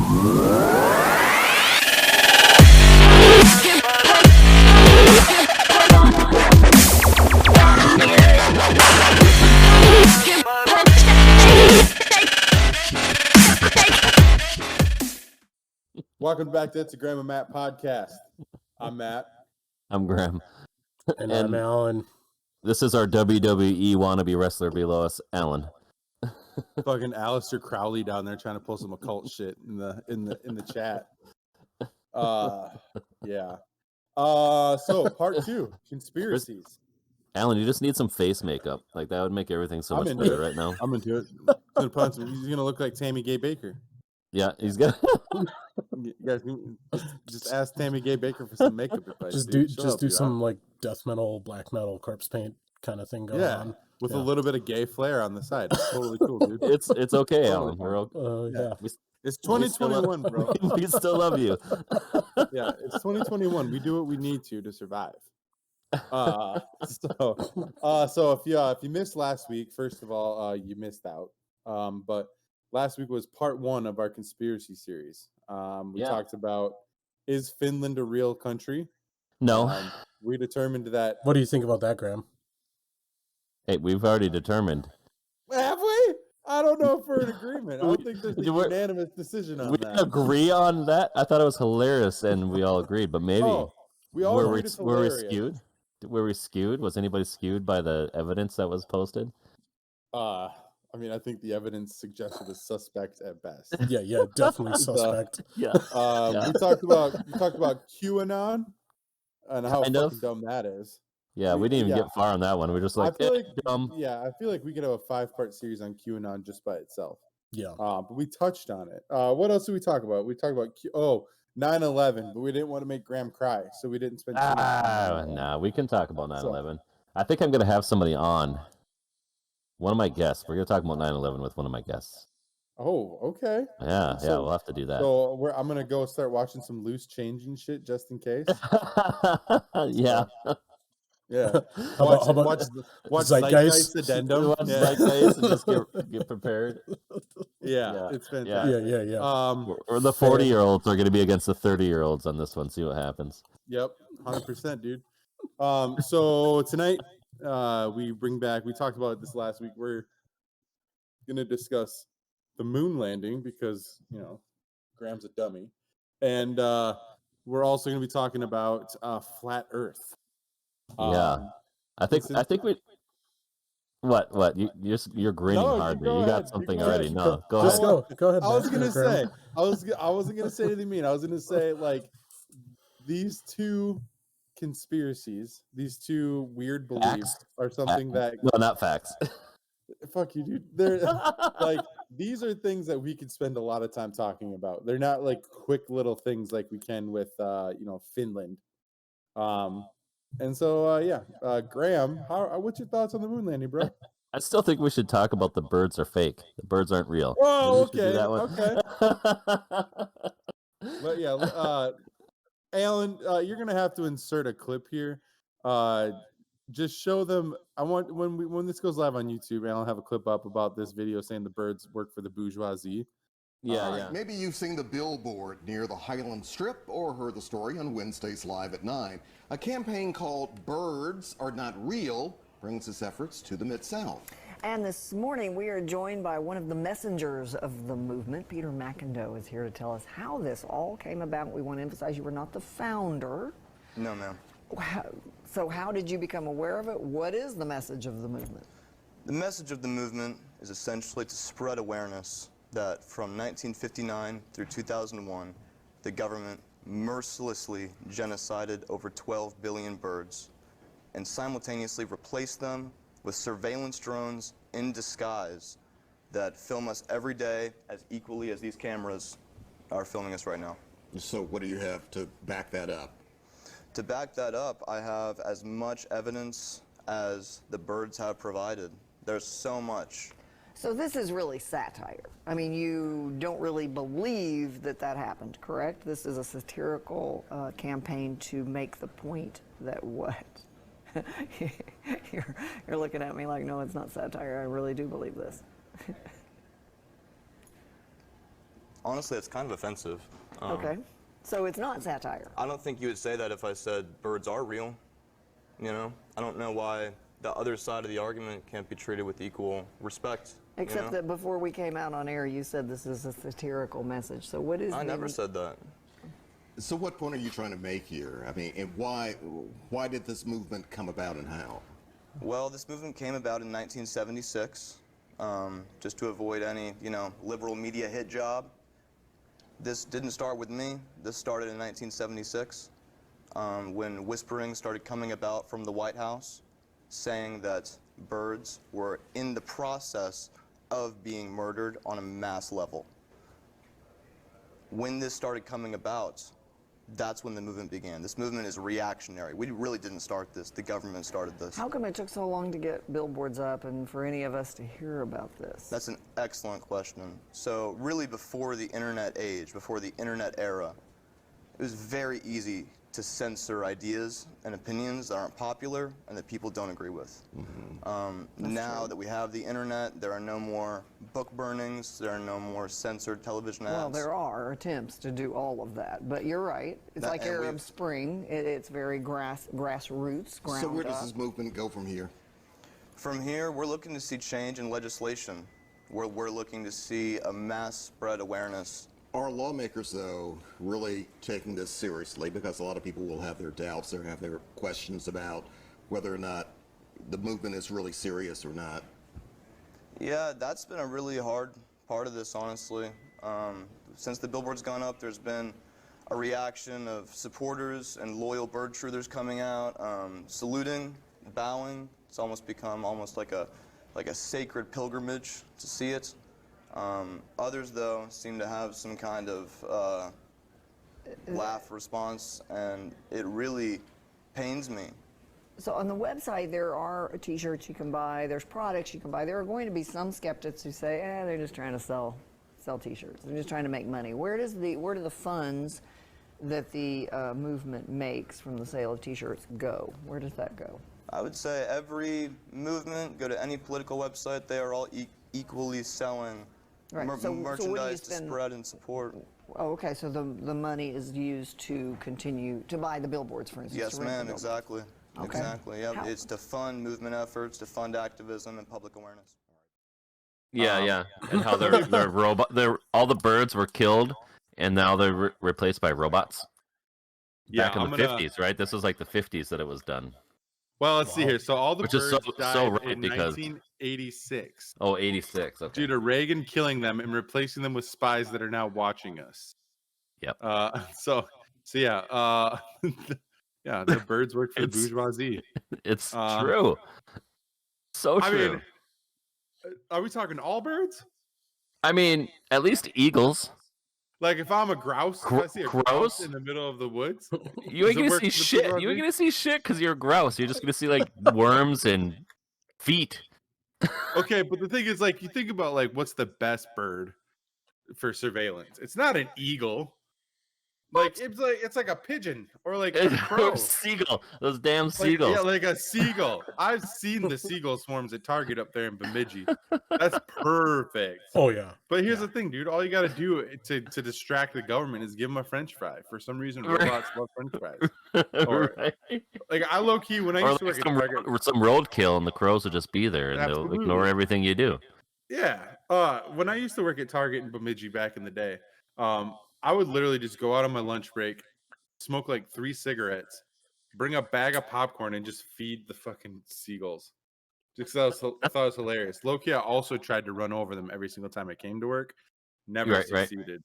Welcome back to It's a Graham and Matt podcast. I'm Matt. I'm Graham. And I'm Alan. This is our WWE wannabe wrestler below us, Alan. Fucking Aleister Crowley down there trying to pull some occult shit in the chat. Yeah. So part 2, conspiracies. Alan, you just need some face makeup. Like that would make everything so much better right now. I'm into it. He's gonna look like Tammy Gay Baker. Yeah, he's gonna. You guys just ask Tammy Gay Baker for some makeup advice. Just do some like death metal, black metal, corpse paint kind of thing going on. With a little bit of gay flair on the side. It's totally cool, dude. It's okay, Alan. We're It's 2021, bro. We still love you. Yeah, it's 2021. We do what we need to survive. So if you missed last week, first of all, you missed out. But last week was part 1 of our conspiracy series. We talked about, is Finland a real country? No. We determined that. What do you think about that, Graham? Hey, we've already determined. Have we? I don't know if we're in agreement. I don't think there's a unanimous decision on that. We agree on that? I thought it was hilarious, and we all agreed, but maybe. We all agreed it's hilarious. Were we skewed? Were we skewed? Was anybody skewed by the evidence that was posted? I mean, I think the evidence suggested a suspect at best. Yeah, definitely suspect. We talked about QAnon and how fucking dumb that is. Yeah, we didn't even get far on that one. We're just like, dumb. Yeah, I feel like we could have a 5-part series on QAnon just by itself. Yeah. But we touched on it. What else did we talk about? We talked about 9/11, but we didn't want to make Graham cry, so we didn't spend too much time. Nah, we can talk about 9/11. I think I'm going to have somebody on. One of my guests. We're going to talk about 9/11 with one of my guests. Oh, okay. Yeah, we'll have to do that. So I'm going to go start watching some loose change and shit just in case. Yeah. Yeah. Watch Zeitgeist Addendum. Watch Zeitgeist and just get prepared. Yeah, it's fantastic. Yeah. Or the 40-year-olds are going to be against the 30-year-olds on this one. See what happens. Yep, 100%, dude. So tonight we talked about this last week. We're going to discuss the moon landing because, Graham's a dummy. And we're also going to be talking about flat Earth. I think we. What? You're grinning hard. You got something already. No, go ahead. Go ahead. I was gonna say. I wasn't gonna say anything mean. I was gonna say like these two conspiracies, these two weird beliefs, are something that. No, not facts. Fuck you, dude. They're like these are things that we could spend a lot of time talking about. They're not like quick little things like we can with Finland. And so, Graham, what's your thoughts on the moon landing, bro? I still think we should talk about the birds are fake. The birds aren't real. Oh, okay. But yeah, Alan, you're gonna have to insert a clip here. Just show them. I want when this goes live on YouTube, Alan, have a clip up about this video saying the birds work for the bourgeoisie. Yeah. Maybe you've seen the billboard near the Highland Strip or heard the story on Wednesdays Live at 9. A campaign called Birds Are Not Real brings its efforts to the Mid-South. And this morning we are joined by one of the messengers of the movement. Peter Mackindo is here to tell us how this all came about. We want to emphasize you were not the founder. No, ma'am. So how did you become aware of it? What is the message of the movement? The message of the movement is essentially to spread awareness that from 1959 through 2001, the government mercilessly genocided over 12 billion birds and simultaneously replaced them with surveillance drones in disguise that film us every day as equally as these cameras are filming us right now. So what do you have to back that up? To back that up, I have as much evidence as the birds have provided. There's so much. So this is really satire. I mean, you don't really believe that happened, correct? This is a satirical campaign to make the point that what? You're looking at me like, no, it's not satire. I really do believe this. Honestly, it's kind of offensive. Okay. So it's not satire. I don't think you would say that if I said birds are real. You know, I don't know why the other side of the argument can't be treated with equal respect. Except that before we came out on air, you said this is a satirical message. So what is I never said that. So what point are you trying to make here? I mean, and why did this movement come about and how? Well, this movement came about in 1976, just to avoid any, liberal media hit job. This didn't start with me. This started in 1976, when whispering started coming about from the White House, saying that birds were in the process of being murdered on a mass level. When this started coming about, that's when the movement began. This movement is reactionary. We really didn't start this. The government started this. How come it took so long to get billboards up and for any of us to hear about this? That's an excellent question. So really before the internet age, before the internet era, it was very easy to censor ideas and opinions that aren't popular and that people don't agree with. Now that we have the internet, there are no more book burnings, there are no more censored television ads. Well, there are attempts to do all of that, but you're right. It's like Arab Spring. It's very grassroots, ground So where does up. this movement go from here? From here, we're looking to see change in legislation. We're looking to see a mass spread awareness. Are lawmakers, though, really taking this seriously? Because a lot of people will have their doubts or have their questions about whether or not the movement is really serious or not. Yeah, that's been a really hard part of this, honestly. Since the billboard's gone up, there's been a reaction of supporters and loyal bird truthers coming out, saluting, bowing. It's almost become like a sacred pilgrimage to see it. Others, though, seem to have some kind of laugh response, and it really pains me. So on the website, there are T-shirts you can buy. There's products you can buy. There are going to be some skeptics who say, they're just trying to sell T-shirts. They're just trying to make money. Where do the funds that the movement makes from the sale of T-shirts go? Where does that go? I would say every movement, go to any political website, they are all equally selling merchandise to spread and support. Oh, okay. So the money is used to continue to buy the billboards, for instance. Yes, ma'am. Exactly. Okay. Exactly. Yeah. It's to fund movement efforts, to fund activism and public awareness. Yeah. And how all the birds were killed, and now they're replaced by robots. Back in the 50s, right? This was like the 50s that it was done. Well, let's see here. So all the Which birds is died so right in because 1986. Oh, 86. Okay. Due to Reagan killing them and replacing them with spies that are now watching us. Yep. So yeah. Yeah, the birds work for the bourgeoisie. It's true. So true. I mean, are we talking all birds? I mean, at least eagles. Like if I'm a grouse, if I see a grouse in the middle of the woods, you ain't gonna see shit. You ain't gonna see shit because you're a grouse. You're just gonna see like worms and feet. Okay, but the thing is, like, you think about like what's the best bird for surveillance? It's not an eagle. Like it's like a pigeon or like a crow. Seagull. Those damn seagulls. Yeah, like a seagull. I've seen the seagull swarms at Target up there in Bemidji. That's perfect. Oh yeah. But here's the thing, dude. All you got to do to distract the government is give them a French fry. For some reason, robots love French fries. Or, like I low key when I used to work at Target, some roadkill, and the crows will just be there, and they'll ignore everything you do. Yeah. When I used to work at Target in Bemidji back in the day, I would literally just go out on my lunch break, smoke like 3 cigarettes, bring a bag of popcorn, and just feed the fucking seagulls. Just I thought it was hilarious. Low-key, I also tried to run over them every single time I came to work. Never succeeded.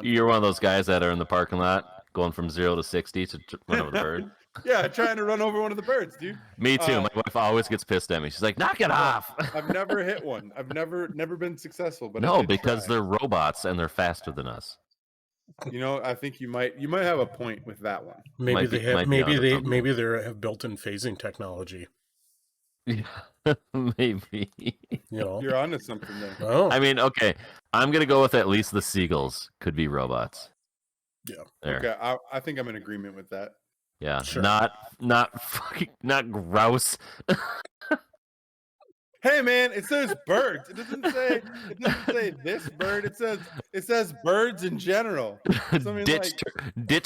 You're one of those guys that are in the parking lot going from 0 to 60 to run over the bird. Yeah, trying to run over one of the birds, dude. Me too. My wife always gets pissed at me. She's like, "Knock it off." I've never hit one. I've never been successful. But no, because they're robots and they're faster than us. You know, I think you might have a point with that one. Maybe they have built-in phasing technology. Yeah, maybe. You're onto something there. Oh. I mean, okay, I'm gonna go with at least the seagulls could be robots. Yeah. There. Okay, I think I'm in agreement with that. Yeah, sure. not grouse. Hey man, it says birds. It doesn't say this bird. It says birds in general. So, I mean, Ditch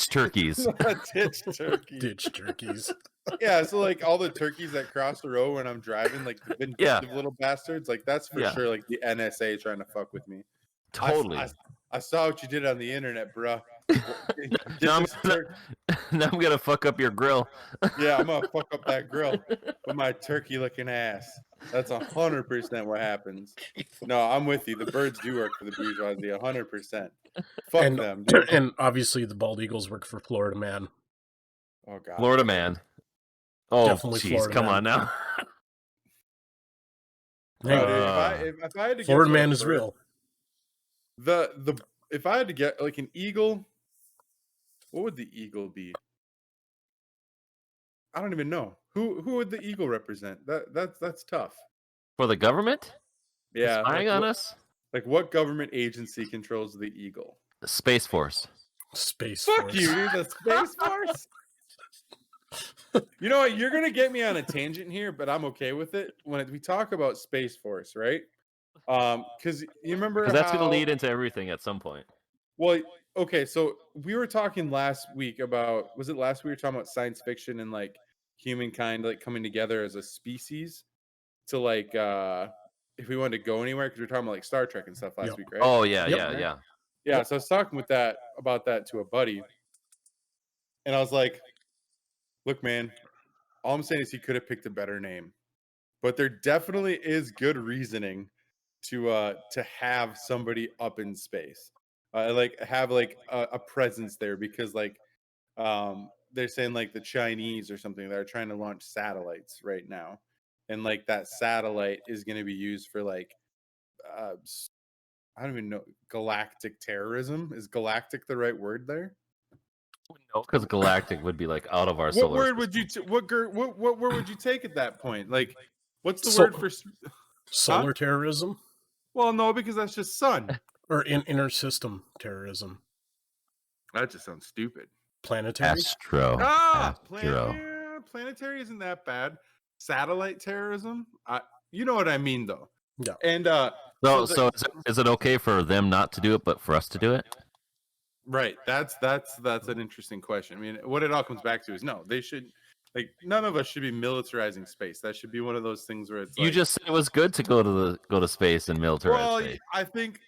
turkeys. ditch turkey. Ditch turkeys. Yeah, so like all the turkeys that cross the road when I'm driving, like the vindictive little bastards, like that's for sure like the NSA trying to fuck with me. Totally. I saw what you did on the internet, bro. Now I'm gonna fuck up your grill. Yeah, I'm gonna fuck up that grill with my turkey-looking ass. That's 100% what happens. No, I'm with you. The birds do work for the bourgeoisie, 100%. Fuck them, dude. And obviously, the bald eagles work for Florida Man. Oh god, Florida Man. Oh, Definitely jeez, Florida come Man. on now. No, dude, if I had to guess Florida what Man a is bird- real. The if I had to get like an eagle, what would the eagle be? I don't even know. Who would the eagle represent? That's tough. For the government? Yeah, Spying on us? Like what government agency controls the eagle? The Space Force. Space Fuck Force. you, dude. The Space Force. You know what? You're gonna get me on a tangent here, but I'm okay with it. When we talk about Space Force, right? Because you remember Because that's how, going to lead into everything at some point. Well, okay, so we were talking last week about, was it last week we were talking about science fiction and like humankind like coming together as a species to like if we wanted to go anywhere, because we were talking about like Star Trek and stuff last week, right? Oh yeah, Yep. Yeah. So I was talking about that to a buddy, and I was like, look, man, all I'm saying is he could have picked a better name, but there definitely is good reasoning to have somebody up in space, like have like a presence there, because like they're saying like the Chinese or something that are trying to launch satellites right now, and like that satellite is going to be used for like I don't even know, galactic terrorism. Is galactic the right word there? No, because galactic would be like out of our What solar word would system. you what word would you take at that point? Like, what's the word for solar terrorism? Well, no, because that's just sun. Or inner system terrorism. That just sounds stupid. Planetary? Astro. Planetary isn't that bad. Satellite terrorism, you know what I mean, though. Yeah. And so is it okay for them not to do it, but for us to do it? right, that's an interesting question. I mean, what it all comes back to is no, they should. Like, none of us should be militarizing space. That should be one of those things where it's You like, just said it was good to go to space and militarize well, space. I think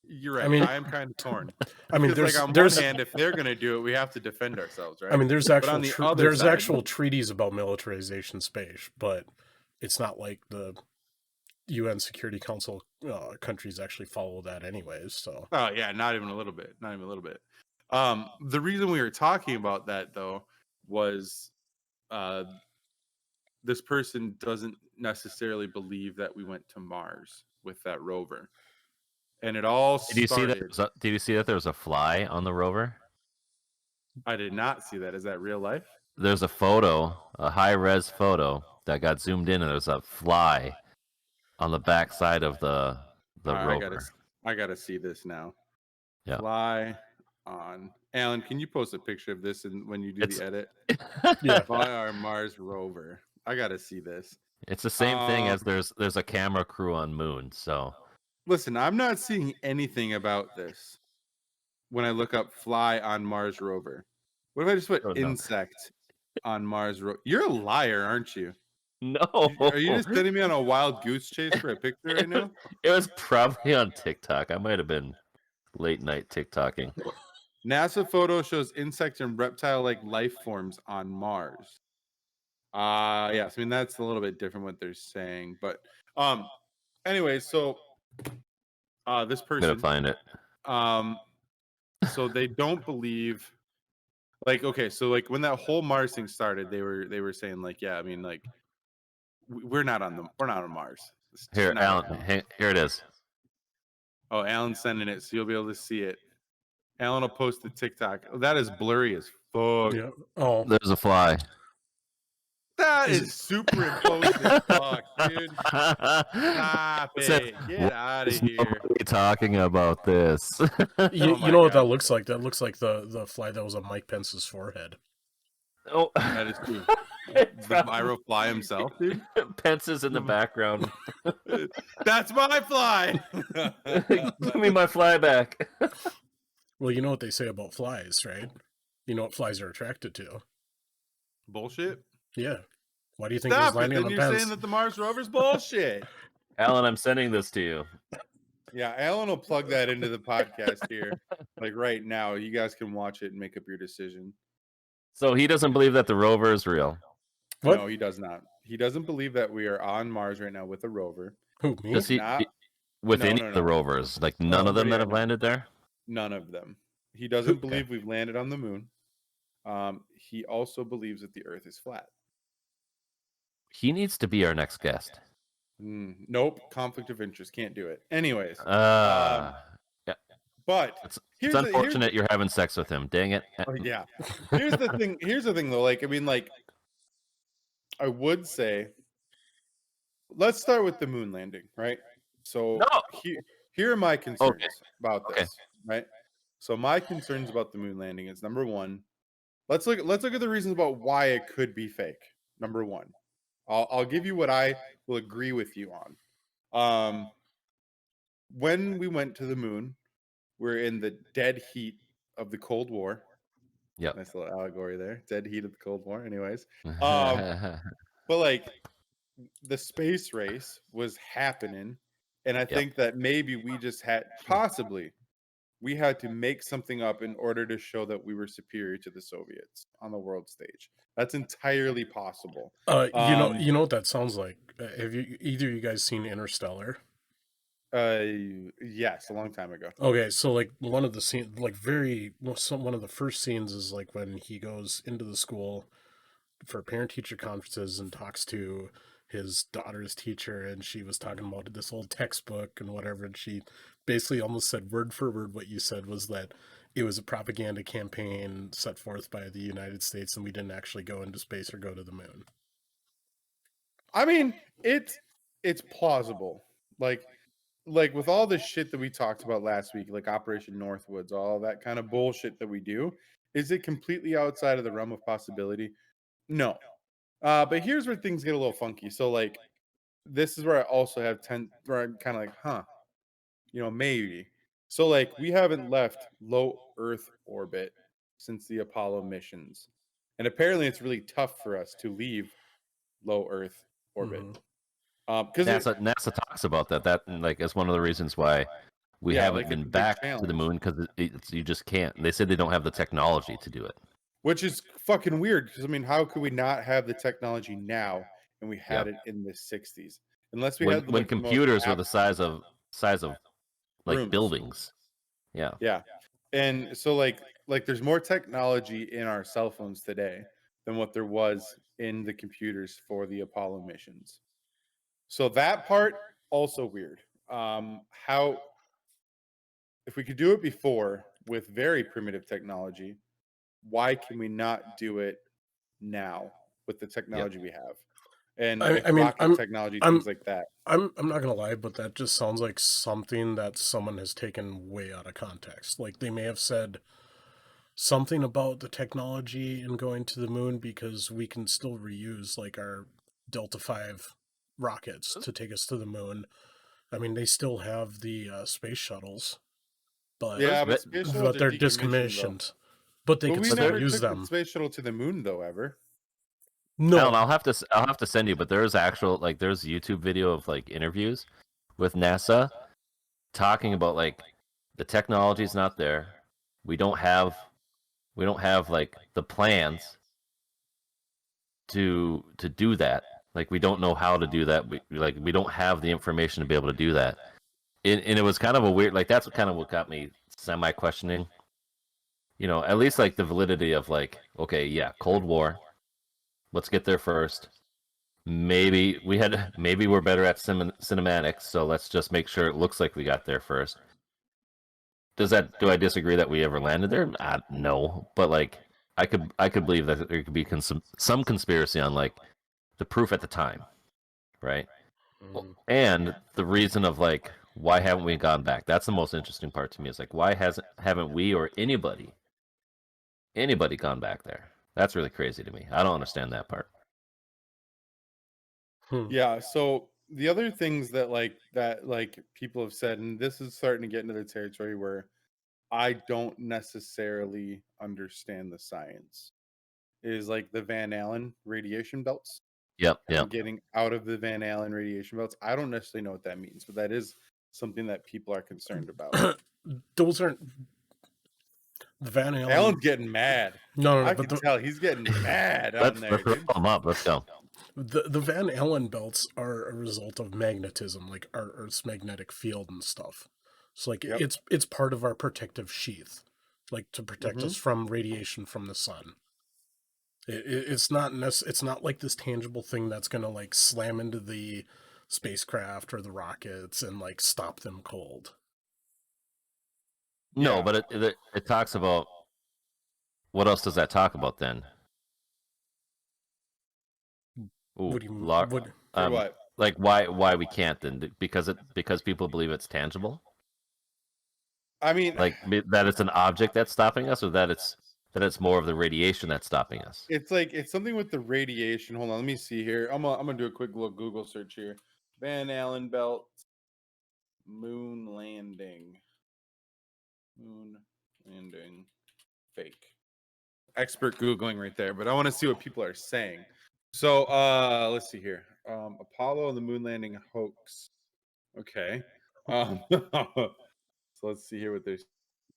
you're right. I mean- I am kind of torn. I mean, Because, like, on one hand, if they're gonna do it, we have to defend ourselves, right? I mean, there's But actual on the other there's side- actual treaties about militarization space, but it's not like the UN Security Council countries actually follow that anyways. So Oh yeah, not even a little bit. Not even a little bit. The reason we were talking about that though was this person doesn't necessarily believe that we went to Mars with that rover. And it all Did you started. see that there was a fly on the rover? I did not see that. Is that real life? There's a photo, a high-res photo that got zoomed in, and there's a fly on the back side of the All right, rover. I gotta see this now. Yeah. Fly on. Alan, can you post a picture of this and when you do the edit? yeah, Fly our Mars rover. I gotta see this. It's the same thing as there's a camera crew on Moon. So Listen, I'm not seeing anything about this when I look up fly on Mars rover. What if I just put Oh, no. insect on Mars rover? You're a liar, aren't you? no, Are you just sending me on a wild goose chase for a picture right now? It was probably on TikTok. I might have been late night TikToking. NASA photo shows insect and reptile-like life forms on Mars. Yes, I mean that's a little bit different what they're saying, but anyway, so this I'm gonna person find it. so they don't believe, like, okay, so like when that whole Mars thing started, they were saying like, yeah, I mean, like we're not on Mars. It's Here, not Alan. happening. Here it is. Oh, Alan's sending it, so you'll be able to see it. Alan will post the TikTok. That is blurry as fuck. yeah. Oh, There's a fly. That Is is superimposed as fuck, dude. Stop it. Get out of There's here. nobody talking about this. you my know what God. that looks like? That looks like the fly that was on Mike Pence's forehead. Oh, That is true. The viral fly himself, dude. Pence is in the background. That's my fly. Give me my fly back. Well, you know what they say about flies, right? You know what flies are attracted to? Bullshit. Yeah. Why do you think Stop he's it. landing Then on you're Pence? saying that the Mars rover's bullshit. Alan, I'm sending this to you. Yeah, Alan will plug that into the podcast here, like right now. You guys can watch it and make up your decision. So he doesn't believe that the rover is real. What? No, he does not. He doesn't believe that we are on Mars right now with a rover. Who, me? Does he? Not With No, any no, of the no. rovers, like none of them that have landed there. none of them. He doesn't Okay. believe we've landed on the moon. He also believes that the Earth is flat. He needs to be our next guest. Nope, conflict of interest. Can't do it. Anyways, Yeah. but It's here's unfortunate you're having sex with him. Dang it. yeah. Here's the thing. Here's the thing, though. Like, I mean, like, I would say, let's start with the moon landing, right? So No. here are my concerns Okay. about Okay. this, right? So my concerns about the moon landing is number one. Let's look at the reasons about why it could be fake. Number one, I'll give you what I will agree with you on. When we went to the moon, we're in the dead heat of the Cold War. Yep. Nice little allegory there. Dead heat of the Cold War. Anyways, but like the space race was happening, and I think that maybe we just had we had to make something up in order to show that we were superior to the Soviets on the world stage. That's entirely possible. You know what that sounds like? Have either of you guys seen Interstellar? Yes, a long time ago. Okay, so like one of the scenes, like one of the first scenes is like when he goes into the school for parent-teacher conferences and talks to his daughter's teacher, and she was talking about this old textbook and whatever, and she basically almost said word for word what you said, was that it was a propaganda campaign set forth by the United States and we didn't actually go into space or go to the moon. I mean, it's plausible. Like with all the shit that we talked about last week, like Operation Northwoods, all that kind of bullshit that we do, is it completely outside of the realm of possibility? No. But here's where things get a little funky. So like, this is where I also have where I'm kind of like, maybe. So like, we haven't left low Earth orbit since the Apollo missions, and apparently it's really tough for us to leave low Earth orbit. Because NASA talks about that like is one of the reasons why we haven't been back to the moon, because you just can't. They said they don't have the technology to do it, which is fucking weird. Because I mean, how could we not have the technology now and we had it in the 60s? Unless we had when computers were the size of like rooms. Buildings. Yeah. And so like there's more technology in our cell phones today than what there was in the computers for the Apollo missions. So that part also weird. How, if we could do it before with very primitive technology, why can we not do it now with the technology we have? And rocket technology, things like that. I'm not gonna lie, but that just sounds like something that someone has taken way out of context. Like they may have said something about the technology and going to the moon because we can still reuse like our Delta V rockets to take us to the moon. I mean, they still have the space shuttles, but but they're decommissioned. But they can still use them. The space shuttle to the moon, though, ever. No, Alan, I'll have to send you. But there's there's a YouTube video of like interviews with NASA talking about like the technology's not there. We don't have like the plans to do that. Like we don't know how to do that. We don't have the information to be able to do that. And it was kind of a weird, like that's kind of what got me semi questioning. At least like the validity of like, okay, yeah, Cold War. Let's get there first. Maybe we're better at cinematics, so let's just make sure it looks like we got there first. Do I disagree that we ever landed there? No, but like I could believe that there could be some conspiracy on like the proof at the time, right? And the reason of like why haven't we gone back? That's the most interesting part to me. Is like why haven't we or anybody gone back there? That's really crazy to me. I don't understand that part. Yeah, so the other things that people have said, and this is starting to get into the territory where I don't necessarily understand the science, is like the Van Allen radiation belts Yep. and getting out of the Van Allen radiation belts. I don't necessarily know what that means, but that is something that people are concerned about. Those aren't the Van Allen. Allen's getting mad. No, I but can tell he's getting mad on Let's there, dude. roll them up. Let's go. the Van Allen belts are a result of magnetism, like our Earth's magnetic field and stuff. So like Yep. it's part of our protective sheath, like to protect Mm-hmm. us from radiation from the sun. It's not it's not like this tangible thing that's gonna like slam into the spacecraft or the rockets and like stop them cold. No, Yeah. but it talks about, what else does that talk about then? Ooh, What do you For what? Like why we can't then? Because people believe it's tangible? I mean, Like that it's an object that's stopping us, or that it's more of the radiation that's stopping us? it's something with the radiation. Hold on, let me see here. I'm gonna do a quick little Google search here. Van Allen belt moon landing fake. Expert Googling right there, but I want to see what people are saying. So let's see here. Apollo and the moon landing hoax. Okay. So let's see here what there's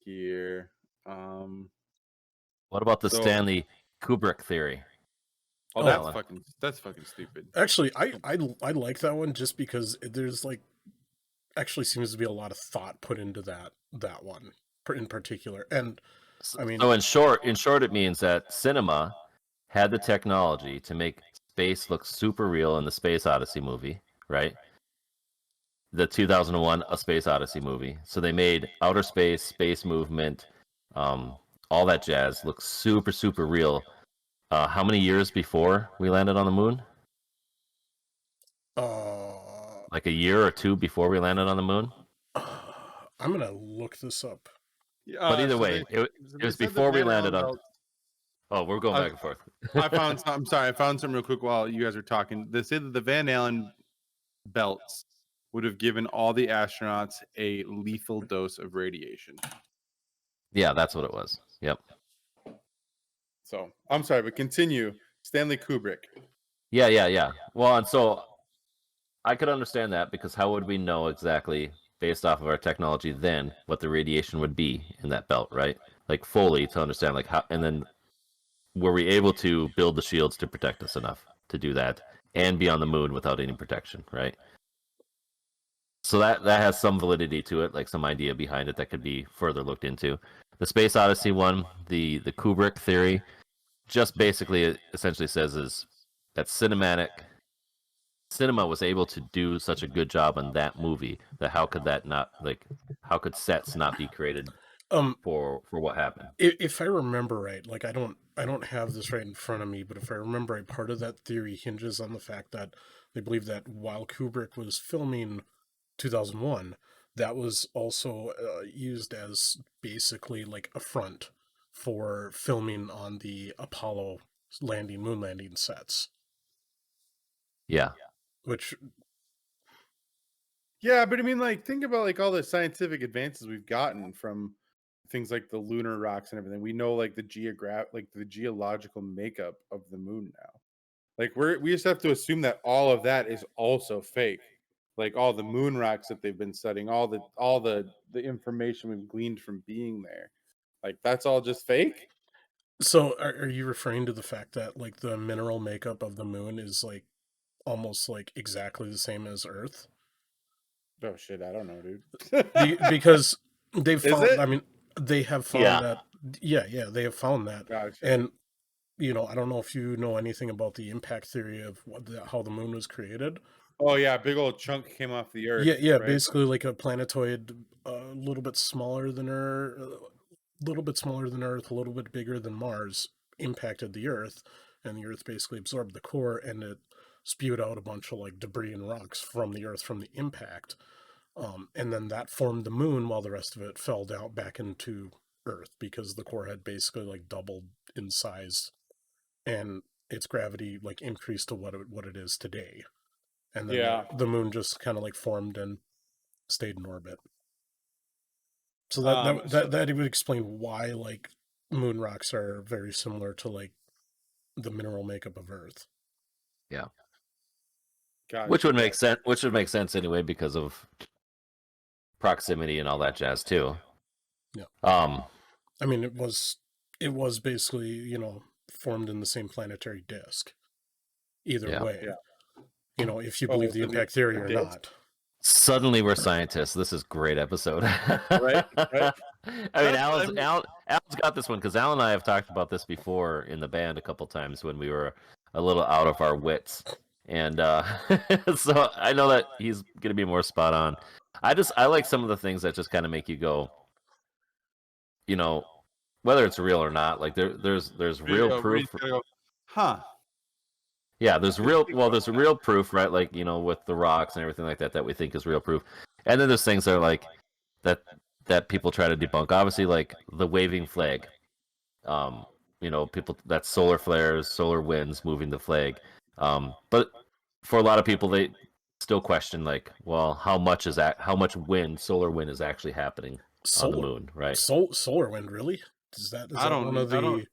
here. What about the So- Stanley Kubrick theory? Oh, Oh. that's fucking stupid. Actually, I like that one just because there's like actually seems to be a lot of thought put into that one in particular. And I mean, So in short, it means that cinema had the technology to make space look super real in the Space Odyssey movie, right? The 2001 A Space Odyssey movie. So they made outer space, space movement, all that jazz look super, super real. How many years before we landed on the moon? Like a year or two before we landed on the moon? I'm gonna look this up. But either way, it was before we landed on. Oh, we're going back and forth. I found some. I'm sorry, I found some real quick while you guys were talking. They say that the Van Allen belts would have given all the astronauts a lethal dose of radiation. Yeah, that's what it was. Yep. So I'm sorry, but continue. Stanley Kubrick. Yeah. Well, and so I could understand that, because how would we know exactly, based off of our technology then, what the radiation would be in that belt, right? Like fully to understand, like how, and then were we able to build the shields to protect us enough to do that and be on the moon without any protection, right? So that has some validity to it, like some idea behind it that could be further looked into. The Space Odyssey one, the Kubrick theory, just basically essentially says is that cinema was able to do such a good job on that movie that how could sets not be created for what happened? If I remember right, like I don't have this right in front of me, but if I remember right, part of that theory hinges on the fact that they believe that while Kubrick was filming 2001, that was also used as basically like a front for filming on the Apollo moon landing sets. Yeah. Which, Yeah, but I mean, like, think about like all the scientific advances we've gotten from things like the lunar rocks and everything. We know like the geological makeup of the moon now. Like we just have to assume that all of that is also fake. Like all the moon rocks that they've been studying, all the information we've gleaned from being there. Like that's all just fake? so are you referring to the fact that like the mineral makeup of the moon is like almost like exactly the same as Earth? Oh shit, I don't know, dude. Because they've Is found, it? I mean, they have found Yeah. that, they have found that. Gotcha. And, I don't know if you know anything about the impact theory of how the moon was created. Oh yeah, big old chunk came off the earth. Yeah, right? basically like a planetoid, a little bit smaller than Earth, a little bit bigger than Mars, impacted the Earth, and the Earth basically absorbed the core, and it spewed out a bunch of like debris and rocks from the Earth from the impact. And then that formed the moon, while the rest of it fell down back into Earth because the core had basically like doubled in size and its gravity like increased to what it is today, and then the moon just kind of like formed and stayed in orbit. So that would explain why like moon rocks are very similar to like the mineral makeup of Earth. Yeah. Gotcha. Which would make sense. Which would make sense anyway because of proximity and all that jazz too. Yeah. I mean, it was basically formed in the same planetary disk. Either way, if you believe the impact theory or not. Suddenly we're scientists. This is a great episode. Right. I mean, Alan's got this one because Alan and I have talked about this before in the band a couple times when we were a little out of our wits, and so I know that he's going to be more spot on. I like some of the things that just kind of make you go, whether it's real or not. Like there's real proof. Huh. Yeah, there's real proof, right? Like, with the rocks and everything like that we think is real proof. And then there's things that are like that people try to debunk. Obviously, like the waving flag. People, that's solar flares, solar winds moving the flag. But for a lot of people, they still question like, well, how much solar wind is actually happening on the moon, right? Solar wind, really? Is that one of the...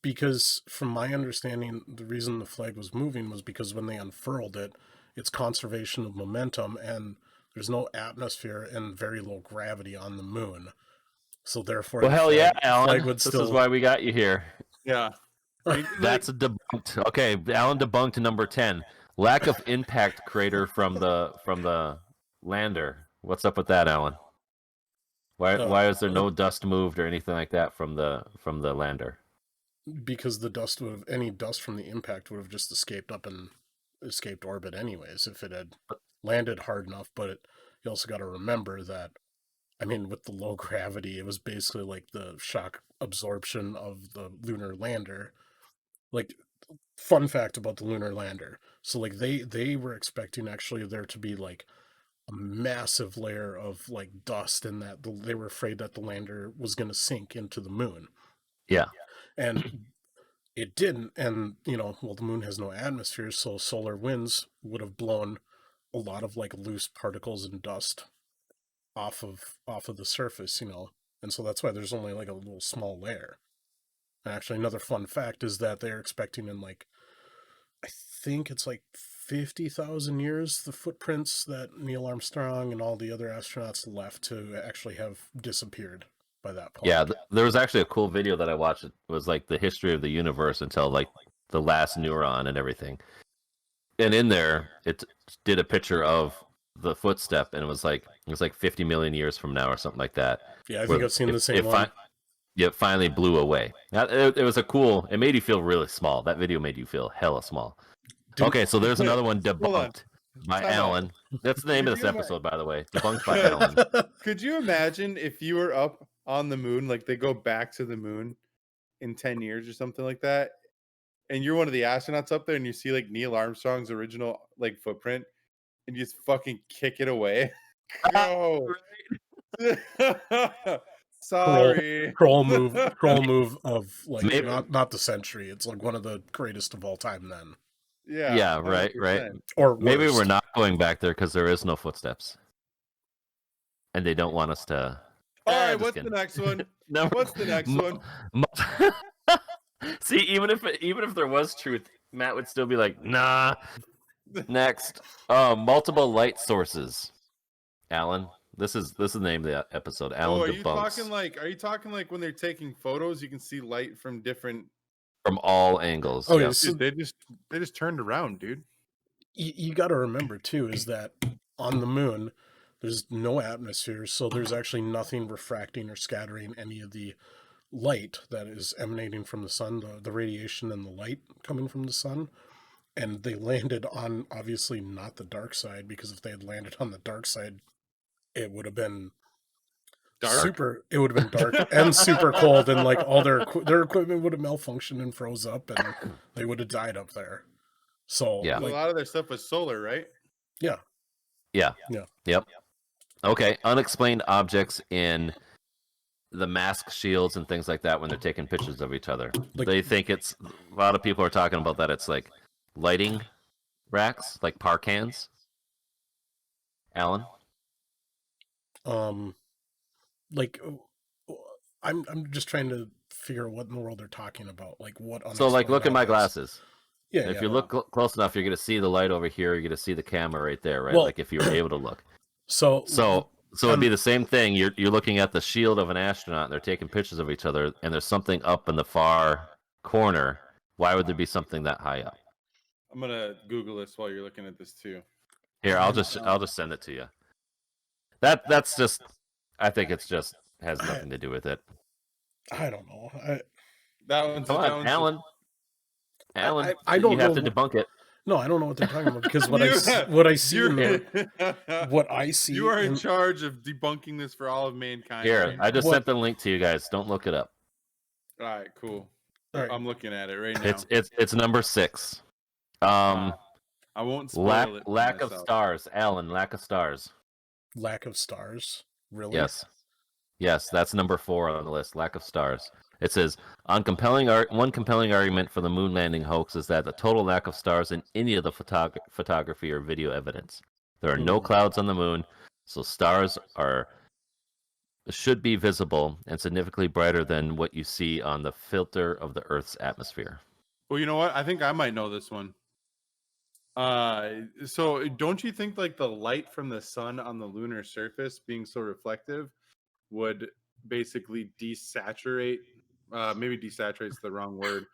Because from my understanding, the reason the flag was moving was because when they unfurled it, it's conservation of momentum, and there's no atmosphere and very low gravity on the moon. So therefore, well, hell yeah, Alan. This is why we got you here. Yeah. That's a debunked. Okay, Alan debunked number 10. Lack of impact crater from the lander. What's up with that, Alan? Why is there no dust moved or anything like that from the lander? Because any dust from the impact would have just escaped orbit anyways if it had landed hard enough. But you also got to remember that, I mean, with the low gravity, it was basically like the shock absorption of the lunar lander. Like, fun fact about the lunar lander. So like they were expecting actually there to be like a massive layer of like dust, and that they were afraid that the lander was going to sink into the moon. Yeah. And it didn't, and the moon has no atmosphere, so solar winds would have blown a lot of like loose particles and dust off of the surface, and so that's why there's only like a little small layer. And actually, another fun fact is that they're expecting in like, I think it's like 50,000 years, the footprints that Neil Armstrong and all the other astronauts left to actually have disappeared. By that point. Yeah, there was actually a cool video that I watched. It was like the history of the universe until like the last neuron and everything. And in there, it did a picture of the footstep, and it was like 50 million years from now or something like that. Yeah, I think I've seen the same one. It finally blew away. It was it made you feel really small. That video made you feel hella small. Dude, okay, so there's another one debunked by Alan. That's the name of this episode, by the way. Debunked by Alan. Could you imagine if you were up on the moon, like they go back to the moon in 10 years or something like that, and you're one of the astronauts up there and you see like Neil Armstrong's original like footprint and you just fucking kick it away? Go. Sorry. Troll move of like maybe, not the century. It's like one of the greatest of all time then. Yeah, right. Or maybe we're not going back there because there is no footsteps. And they don't want us to. All right, what's the next one? What's the next one? See, even if there was truth, Matt would still be like, nah. Next, multiple light sources. Alan, this is the name of the episode. Alan debunks. Are you talking like when they're taking photos, you can see light from all angles? Oh, yeah. So they just turned around, dude. You got to remember too is that on the moon, there's no atmosphere, so there's actually nothing refracting or scattering any of the light that is emanating from the sun, the radiation and the light coming from the sun. And they landed on, obviously, not the dark side, because if they had landed on the dark side, it would have been dark. It would have been dark and super cold, and like all their equipment would have malfunctioned and froze up, and they would have died up there. So yeah, a lot of their stuff was solar, right? Yeah. Yep. Okay. Unexplained objects in the mask shields and things like that when they're taking pictures of each other. Like- They think it's a lot of people are talking about that. It's like lighting racks, like par cans. Alan, Like, I'm just trying to figure out what in the world they're talking about. Like, what? so like look at my unexplained glasses. Yeah, If yeah. you look close enough, you're gonna see the light over here. You're gonna see the camera right there, right? Well- Like if you were able to look. So So it'd be the same thing. You're looking at the shield of an astronaut. And they're taking pictures of each other, and there's something up in the far corner. Why would there be something that high up? I'm gonna Google this while you're looking at this too. Here, I'll just send it to you. That's just. I think it's just has nothing to do with it. I don't know. That one's Come that on, one's Alan. Alan, I don't you have know. to debunk it. No, I don't know what they're talking about because what I see in the, what I see. You are in in- charge of debunking this for all of mankind. Here, right I just What- sent the link to you guys. Don't look it up. now. All right, cool. All right. I'm looking at it right now. It's number 6. I won't spoil it. for Lack of myself. stars, Alan. Lack of stars. Lack of stars. Really? Yes, that's number 4 on the list. Lack of stars. It says one compelling argument for the moon landing hoax is that the total lack of stars in any of the photography or video evidence. There are no clouds on the moon, so stars should be visible and significantly brighter than what you see on the filter of the Earth's atmosphere. Well, you know what? I think I might know this one. So don't you think like the light from the sun on the lunar surface being so reflective would basically desaturate? Maybe desaturate's the wrong word,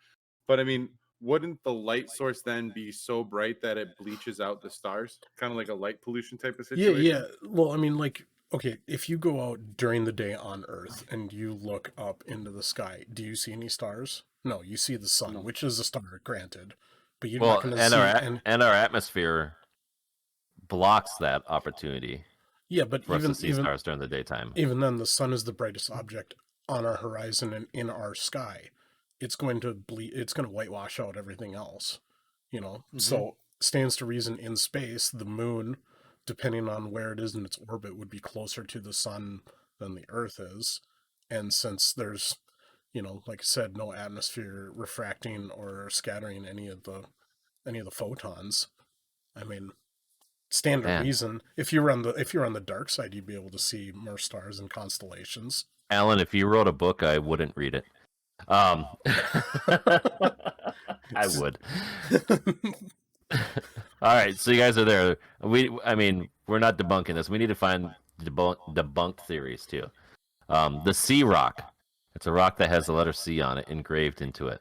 but I mean, wouldn't the light source then be so bright that it bleaches out the stars? Kind of like a light pollution type of situation. Yeah. Well, I mean, like, okay, if you go out during the day on Earth and you look up into the sky, do you see any stars? No, you see the sun, which is a star, granted, but you're not going to see. And our atmosphere blocks that opportunity Yeah, but for us to see stars during the daytime. Even then, the sun is the brightest object on our horizon and in our sky. It's going to it's going to whitewash out everything else, you know. So stands to reason in space, the moon, depending on where it is in its orbit, would be closer to the sun than the Earth is. And since there's, you know, like I said, no atmosphere refracting or scattering any of the photons, I mean, standard reason. If you're on the dark side, you'd be able to see more stars and constellations. Alan, if you wrote a book, I wouldn't read it. I would. All right, so you guys are there. I mean, we're not debunking this. We need to find debunked theories too. The C rock. It's a rock that has the letter C on it engraved into it.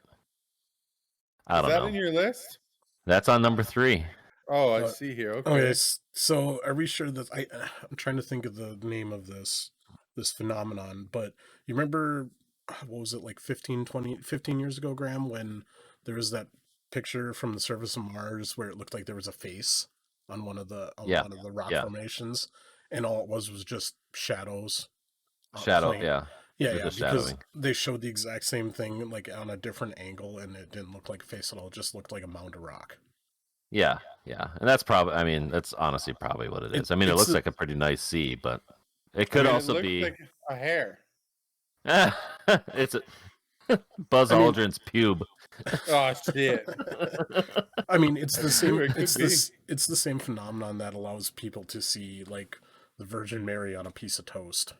I don't know. Is that in your list? That's on number 3. Oh, I see here. Okay. Okay, so are we sure that I'm trying to think of the name of this phenomenon, but you remember, what was it, like 15 years ago, Graham, when there was that picture from the surface of Mars where it looked like there was a face on one of the rock formations, and all it was just shadows. Shadow, Yeah, just because shadowing. they showed the exact same thing, like on a different angle, and it didn't look like a face at all. It just looked like a mound of rock. Yeah, and that's probably. I mean, that's honestly probably what it is. I mean, it looks like a pretty nice C, but it could also it be looks like a hair. it's a Buzz Aldrin's pube. Oh shit! I mean, it's the same. It could It's the same phenomenon that allows people to see like the Virgin Mary on a piece of toast.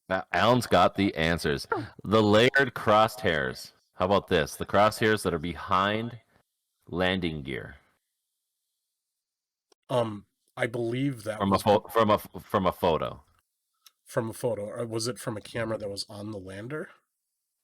Now, Alan's got the answers. The layered crosshairs. How about this? The crosshairs that are behind landing gear. I believe that From was a photo. from a photo, or was it from a camera that was on the lander?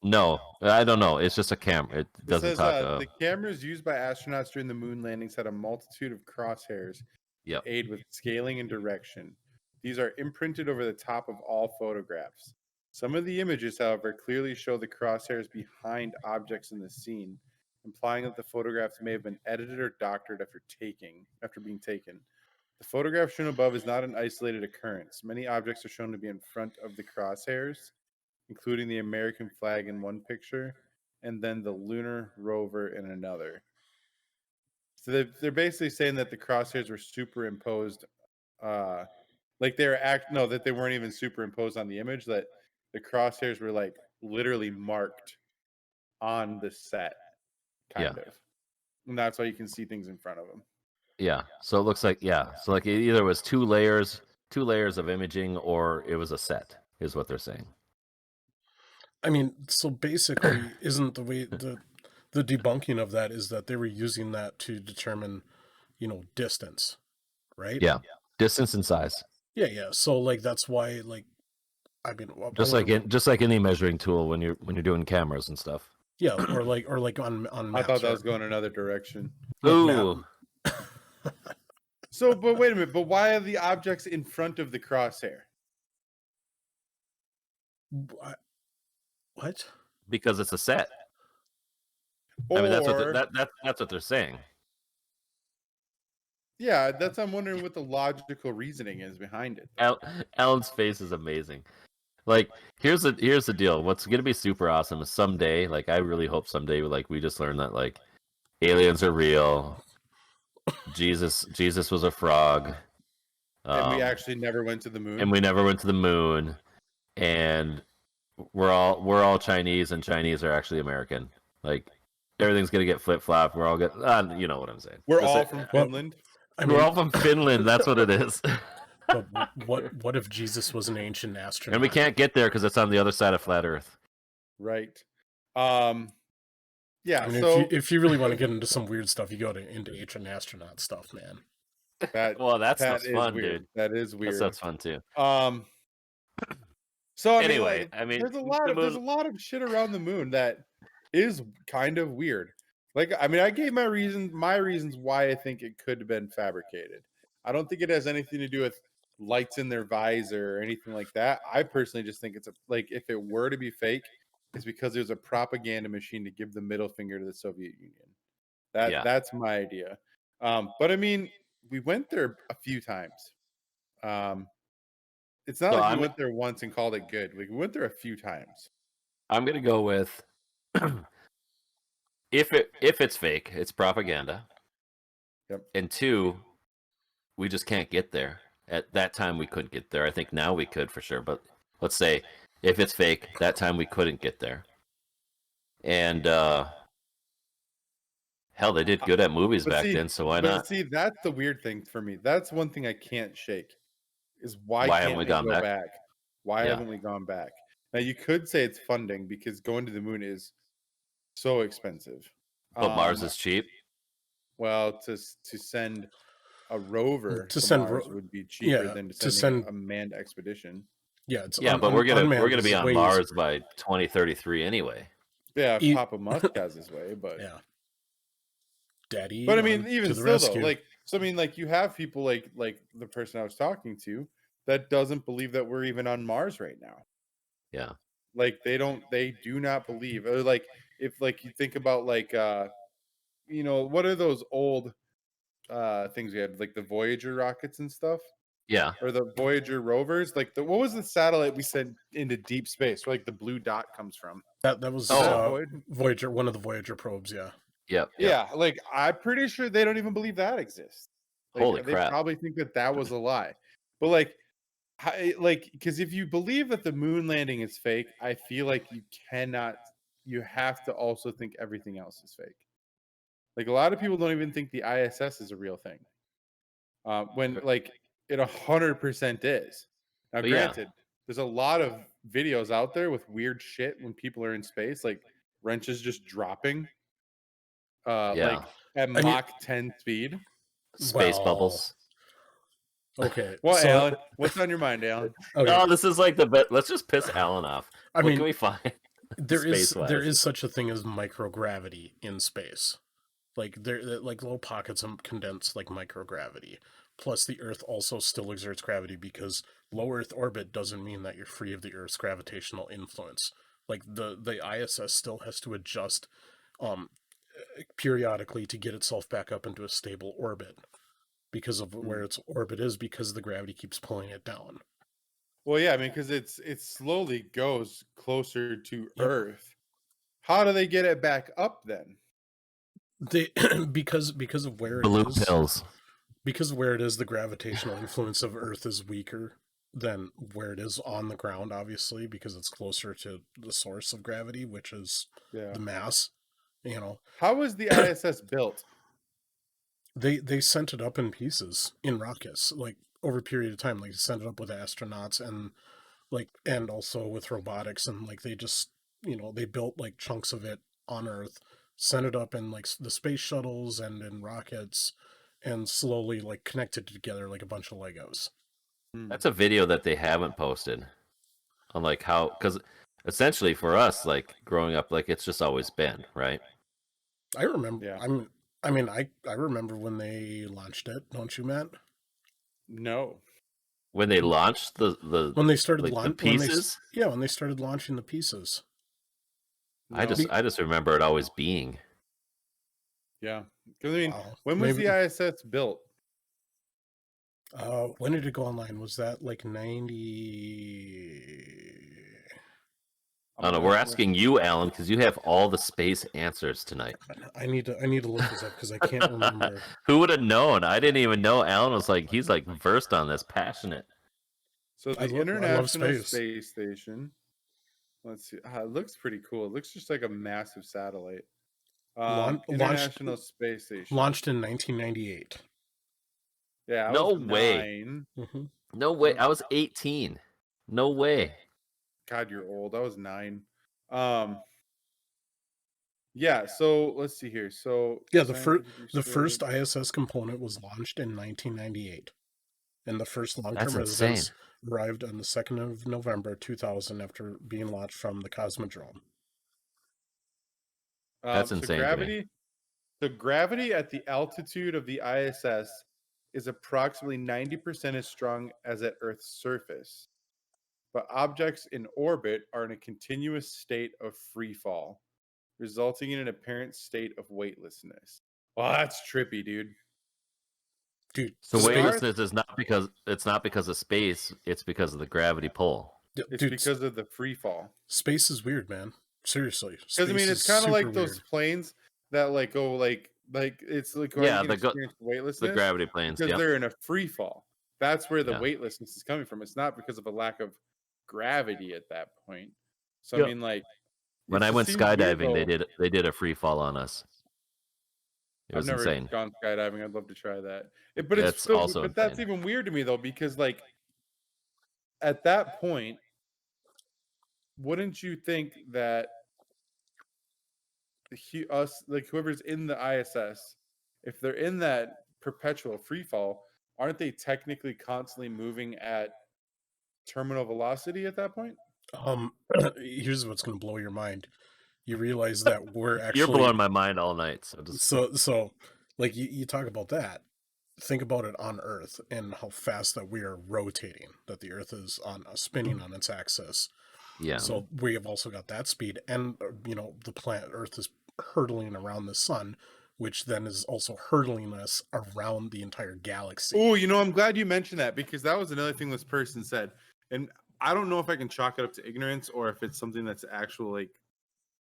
No, I don't know. It's just a camera. It doesn't says, talk. the cameras used by astronauts during the moon landings had a multitude of crosshairs Yep. to aid with scaling and direction. These are imprinted over the top of all photographs. Some of the images, however, clearly show the crosshairs behind objects in the scene, implying that the photographs may have been edited or doctored after being taken. The photograph shown above is not an isolated occurrence. Many objects are shown to be in front of the crosshairs, including the American flag in one picture, and then the lunar rover in another. So they're basically saying that the crosshairs were superimposed, that they weren't even superimposed on the image, that the crosshairs were like literally marked on the set, kind of. And that's why you can see things in front of them. Yeah. So it looks like So like it either was two layers of imaging, or it was a set, is what they're saying. I mean, so basically, isn't the way the debunking of that is that they were using that to determine, distance, right? Yeah. Distance and size. Yeah. So like that's why, like, I mean, Just like any measuring tool when you're doing cameras and stuff. yeah, or like on maps. I thought that was going another direction. Ooh. So, but wait a minute. But why are the objects in front of the crosshair? What? Because it's a set. Or, I mean, that's what they're saying. Yeah, I'm wondering what the logical reasoning is behind it. Alan's face is amazing. Like, here's the deal. What's gonna be super awesome is someday, like, I really hope someday, like, we just learn that, like, aliens are real. Jesus was a frog. And we actually never went to the moon. And we never went to the moon. And we're all Chinese, and Chinese are actually American. Like, everything's gonna get flip flop. We're all you know what I'm saying. We're all from Finland. We're all from Finland. That's what it is. But what if Jesus was an ancient astronaut? And we can't get there because it's on the other side of flat Earth. Right. Yeah. I mean, so if you really want to get into some weird stuff, you go into ancient astronaut stuff, man. That's fun, weird. dude. That is weird. That's fun too. So anyway, there's a lot of shit around the moon that is kind of weird. Like, I mean, I gave my reasons why I think it could have been fabricated. I don't think it has anything to do with lights in their visor or anything like that. I personally just think it's if it were to be fake, it's because there's a propaganda machine to give the middle finger to the Soviet Union. That's my idea. But I mean, we went there a few times. It's not like we went there once and called it good. Like, we went there a few times. I'm gonna go with if it's fake, it's propaganda. Yep. And 2, we just can't get there. At that time, we couldn't get there. I think now we could for sure. But let's say if it's fake, that time we couldn't get there. And hell, they did good at movies back then, so why not? See, that's the weird thing for me. That's one thing I can't shake. Is why haven't we gone back? Why haven't we gone back? Now, you could say it's funding because going to the moon is so expensive. But Mars is cheap. Well, to send a rover to Mars would be cheaper than to send a manned expedition. Yeah, but we're gonna be on Mars by 2033 anyway. Yeah, Papa Musk has his way, but yeah, Daddy. But I mean, even still, rescue. Though, like you have people like the person I was talking to that doesn't believe that we're even on Mars right now. Yeah, like they do not believe. Or like if you think about what are those old things we had, like the Voyager rockets and stuff? Yeah, or the Voyager rovers. Like what was the satellite we sent into deep space where like the blue dot comes from? That was Voyager, one of the Voyager probes. Yeah. Yep. Yeah, like I'm pretty sure they don't even believe that exists. Like, Holy they crap! Probably think that was a lie. But because if you believe that the moon landing is fake, I feel like you have to also think everything else is fake. Like a lot of people don't even think the ISS is a real thing. When like it 100% is. Now, granted, there's a lot of videos out there with weird shit when people are in space, like wrenches just dropping. Like at Mach 10 speed. Space bubbles. Okay. Well, Alan, what's on your mind, Alan? Okay. Oh, this is like the best. Let's just piss Alan off. What can we find? There is such a thing as microgravity in space. Like like little pockets of condensed like microgravity. Plus, the Earth also still exerts gravity because low Earth orbit doesn't mean that you're free of the Earth's gravitational influence. Like the ISS still has to adjust periodically to get itself back up into a stable orbit because of where its orbit is, because the gravity keeps pulling it down. Well, yeah, I mean, because it slowly goes closer to Earth. How do they get it back up then? They because of where blue it is. pills. Because of where it is, the gravitational influence of Earth is weaker. than where it is on the ground, obviously, because it's closer to the source of gravity, which is Yeah. the mass. You know, How was the ISS built? they sent it up in pieces in rockets, like over a period of time. Like they sent it up with astronauts and and also with robotics, and like they just they built like chunks of it on Earth, sent it up in like the space shuttles and in rockets, and slowly like connected it together like a bunch of Legos. That's a video that they haven't posted on like how, because essentially for us, like growing up, like it's just always been, right? I remember. Yeah. I remember when they launched it. Don't you, Matt? No. When they launched When they started like the when pieces, when they started launching the pieces. I No. just remember it always being. Yeah. Because I mean, Wow. when was Maybe- the ISS built? When did it go online? Was that like 90? I don't know. We're asking you, Alan, because you have all the space answers tonight. I need to look this up because I can't remember. Who would have known? I didn't even know. Alan was like, he's like versed on this, passionate. So I the love International space. Space Station. Let's see. It looks pretty cool. It looks just like a massive satellite. International Space Station. Launched in 1998. Yeah. I No was way. 9. Mm-hmm. No way. I was 18. No way. God, you're old. I was 9. Yeah. So let's see here. So Yeah, scientific the research- first ISS component was launched in 1998, and the first long-term That's residents insane. arrived on the 2nd of November 2000 after being launched from the Cosmodrome. That's insane to me. The gravity at the altitude of the ISS is approximately 90% as strong as at Earth's surface, but objects in orbit are in a continuous state of free fall, resulting in an apparent state of weightlessness. Well, that's trippy, dude. Dude, So Space- weightlessness is not because of space. It's because of the gravity pull. It's dude, because of the free fall. space is weird, man. Seriously. Because I mean, it's kind of like those planes that like go like it's like where Yeah, you can experience weightlessness. The gravity planes. because Yeah. they're in a free fall. That's where the Yeah. weightlessness is coming from. It's not because of a lack of gravity at that point. So Yeah. I mean, like When it I just went seems weird, skydiving, though. they did a free fall on us. It I've was never insane. gone skydiving. I'd love to try that. But That's it's still, also but that's insane. even weird to me though, because like at that point, wouldn't you think that us like whoever's in the ISS, if they're in that perpetual free fall, aren't they technically constantly moving at terminal velocity at that point? Here's what's going to blow your mind. You realize that we're actually You're blowing my mind all night. So just so like you talk about that. Think about it on Earth and how fast that we are rotating, that the Earth is spinning on its axis. yeah. So we have also got that speed, and the planet Earth is hurtling around the sun, which then is also hurtling us around the entire galaxy. Oh, I'm glad you mentioned that, because that was another thing this person said, and I don't know if I can chalk it up to ignorance or if it's something that's actually like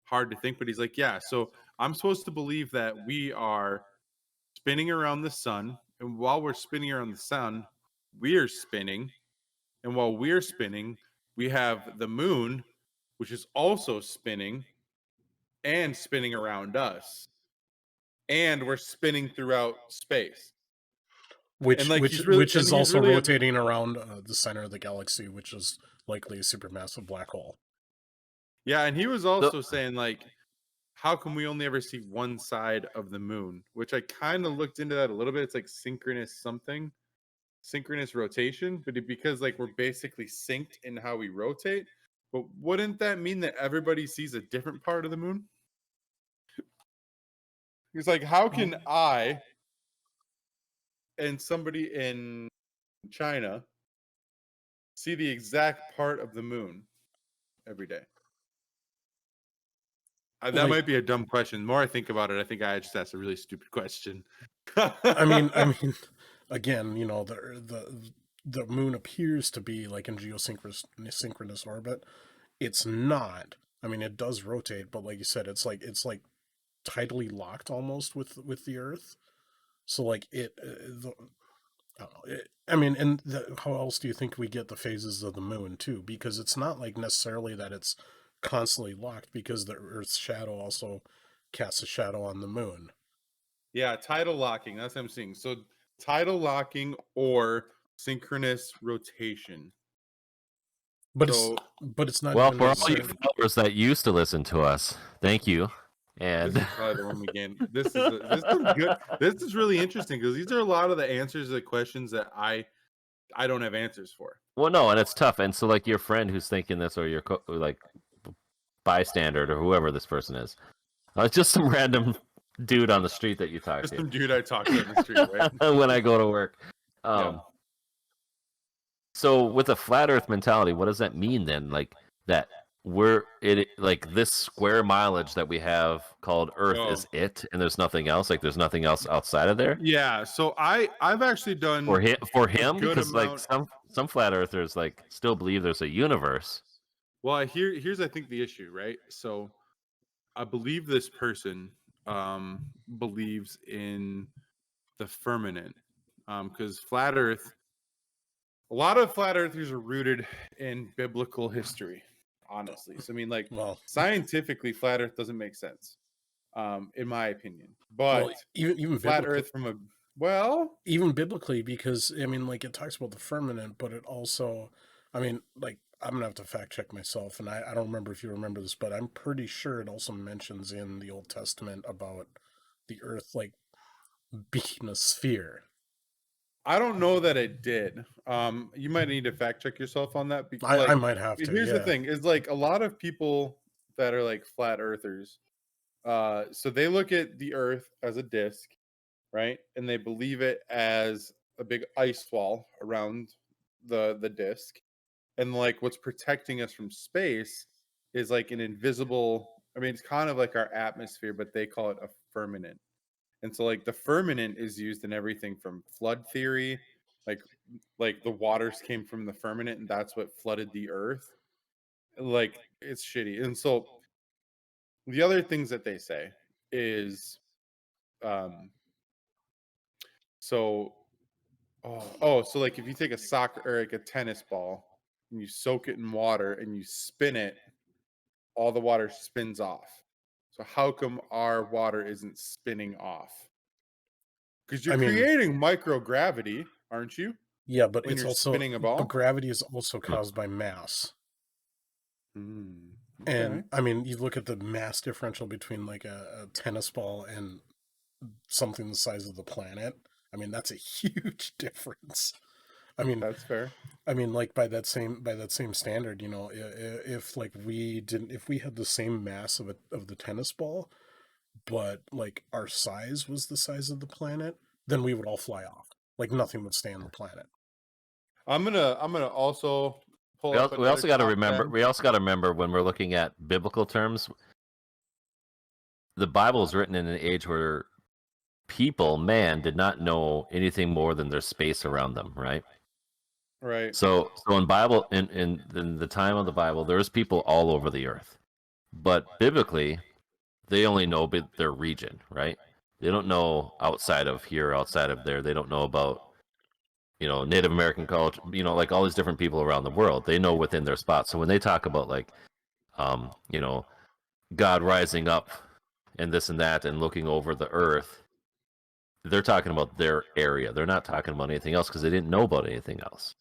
hard to think. But he's like, yeah, so I'm supposed to believe that we are spinning around the sun, and while we're spinning around the sun, we're spinning, and while we're spinning, we have the moon, which is also spinning and spinning around us, and we're spinning throughout space. Which And, like, which he's really- which and is he's also really- rotating around the center of the galaxy, which is likely a supermassive black hole. Yeah, and he was also saying, like, how come we only ever see one side of the moon? Which I kind of looked into that a little bit. It's like synchronous rotation, but because like we're basically synced in how we rotate. But wouldn't that mean that everybody sees a different part of the moon? It's like, how can I and somebody in China see the exact part of the moon every day? That Like- might be a dumb question. The more I think about it, I think I just asked a really stupid question. I mean, again, the moon appears to be like in geosynchronous orbit. It's not. I mean, it does rotate, but like you said, it's like tidally locked almost with the Earth. So like I don't know. I mean, and how else do you think we get the phases of the moon too? Because it's not like necessarily that it's constantly locked, because the Earth's shadow also casts a shadow on the moon. Yeah, tidal locking. That's what I'm seeing. So tidal locking or synchronous rotation. But So it's not Well, even for all you necessarily. followers that used to listen to us, thank you. this And is probably the one we gained. This is good. This is really interesting because these are a lot of the answers to the questions that I don't have answers for. well, no, and it's tough. And so, like your friend who's thinking this, or your like bystander, or whoever this person is, just some random dude on the street that you talk Just to. some dude I talked to on the street, right? When I go to work. Yeah. So with a flat Earth mentality, what does that mean then? Like that like this square mileage that we have called Earth is it, and there's nothing else. Like there's nothing else outside of there. Yeah. So I've actually done For him, good because like amount- some flat Earthers like still believe there's a universe. Well, here's I think the issue, right? So I believe this person believes in the firmament, because flat Earth. A lot of flat earthers are rooted in biblical history, honestly. So I mean, like, Well, scientifically, flat Earth doesn't make sense, in my opinion. well, But even flat biblically, Earth from a well, even biblically, because I mean, like it talks about the firmament, but it also, I mean, like I'm gonna have to fact check myself, and I don't remember if you remember this, but I'm pretty sure it also mentions in the Old Testament about the Earth like being a sphere. I don't know that it did. You might need to fact check yourself on that. Because, I like, might have to. here's the Yeah. thing: is like a lot of people that are like flat earthers. So they look at the Earth as a disc, right? And they believe it as a big ice wall around the disc. And like what's protecting us from space is like an invisible, I mean, it's kind of like our atmosphere, but they call it a firmament. And so like the firmament is used in everything from flood theory, like like the waters came from the firmament and that's what flooded the earth. Like it's shitty. And so the other things that they say is um so so like if you take a soccer or like a tennis ball and you soak it in water and you spin it, all the water spins off. So how come our water isn't spinning off? Because you're I mean, creating microgravity, aren't you? yeah, but When it's you're also, spinning a ball? but gravity is also caused by mass. Okay. And I mean, you look at the mass differential between like a tennis ball and something the size of the planet. I mean, that's a huge difference. I mean, That's fair. I mean, like by that same standard, you know, if like if we had the same mass of the tennis ball, but like our size was the size of the planet, then we would all fly off. Like nothing would stay on the planet. I'm gonna also pull up We also got to top remember. 10. We also got to remember when we're looking at biblical terms, the Bible is written in an age where man, did not know anything more than their space around them, right? Right. So in Bible, in the time of the Bible, there's people all over the earth, but biblically, they only know their region, right? They don't know outside of here, outside of there. They don't know about, Native American culture, like all these different people around the world. They know within their spot. So when they talk about like, God rising up and this and that and looking over the earth, they're talking about their area. They're not talking about anything else because they didn't know about anything else.